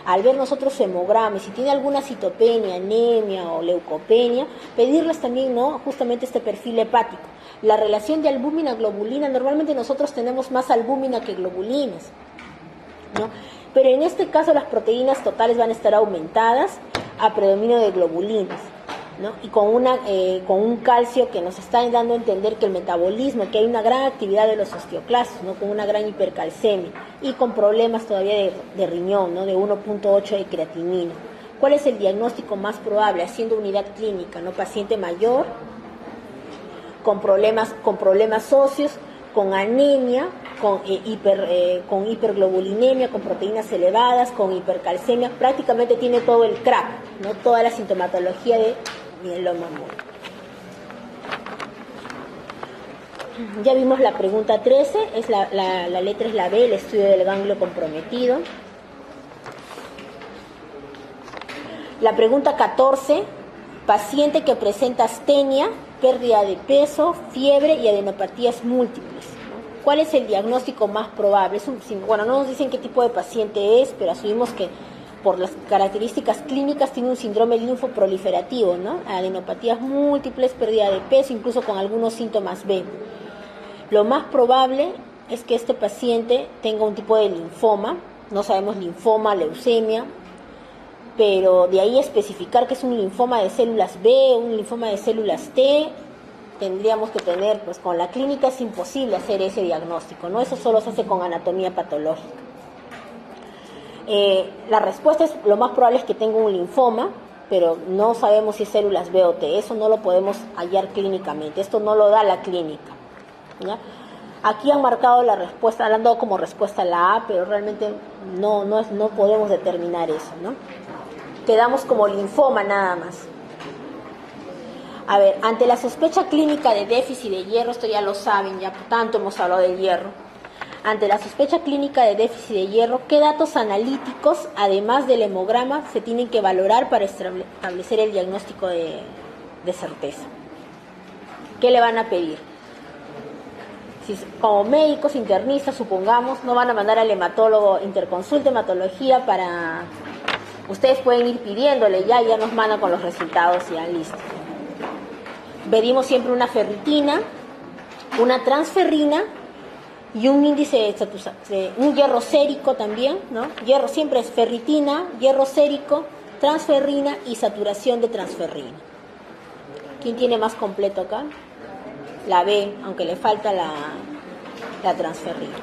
Speaker 1: al ver nosotros su hemograma, y si tiene alguna citopenia, anemia o leucopenia, pedirles también, ¿no? Justamente este perfil hepático. La relación de albúmina-globulina, normalmente nosotros tenemos más albúmina que globulinas, ¿no? Pero en este caso las proteínas totales van a estar aumentadas a predominio de globulinas, ¿no? Y con un calcio que nos está dando a entender que el metabolismo, que hay una gran actividad de los osteoclastos, ¿no? Con una gran hipercalcemia y con problemas todavía de riñón, ¿no? De 1.8 de creatinina. ¿Cuál es el diagnóstico más probable? Haciendo unidad clínica, ¿no? Paciente mayor, con problemas óseos, con anemia, con hiperglobulinemia, con proteínas elevadas, con hipercalcemia, prácticamente tiene todo el CRAP, ¿no? Toda la sintomatología de mieloma múltiple. Ya vimos la pregunta 13, la letra es la B, el estudio del ganglio comprometido. La pregunta 14, paciente que presenta astenia, pérdida de peso, fiebre y adenopatías múltiples, ¿no? ¿cuál es el diagnóstico más probable? Bueno, no nos dicen qué tipo de paciente es, pero asumimos que por las características clínicas tiene un síndrome linfoproliferativo, ¿no? Adenopatías múltiples, pérdida de peso, incluso con algunos síntomas B. Lo más probable es que este paciente tenga un tipo de linfoma, no sabemos linfoma, leucemia, pero de ahí especificar que es un linfoma de células B, un linfoma de células T, tendríamos que tener, pues con la clínica es imposible hacer ese diagnóstico, ¿no? Eso solo se hace con anatomía patológica. La respuesta es, lo más probable es que tenga un linfoma, pero no sabemos si es células B o T, eso no lo podemos hallar clínicamente, esto no lo da la clínica, ¿ya? Aquí han marcado la respuesta, han dado como respuesta la A, pero realmente no podemos determinar eso, ¿no? Quedamos como linfoma nada más. A ver, ante la sospecha clínica de déficit de hierro, esto ya lo saben, ya tanto hemos hablado del hierro. Ante la sospecha clínica de déficit de hierro, ¿qué datos analíticos, además del hemograma, se tienen que valorar para establecer el diagnóstico de certeza? ¿Qué le van a pedir? Si como médicos internistas, supongamos, no van a mandar al hematólogo interconsulta hematología para... Ustedes pueden ir pidiéndole, ya nos mandan con los resultados, ya listo. Pedimos siempre una ferritina, una transferrina y un índice de un hierro sérico también, ¿no? Hierro siempre es ferritina, hierro sérico, transferrina y saturación de transferrina. ¿Quién tiene más completo acá? La B, aunque le falta la transferrina.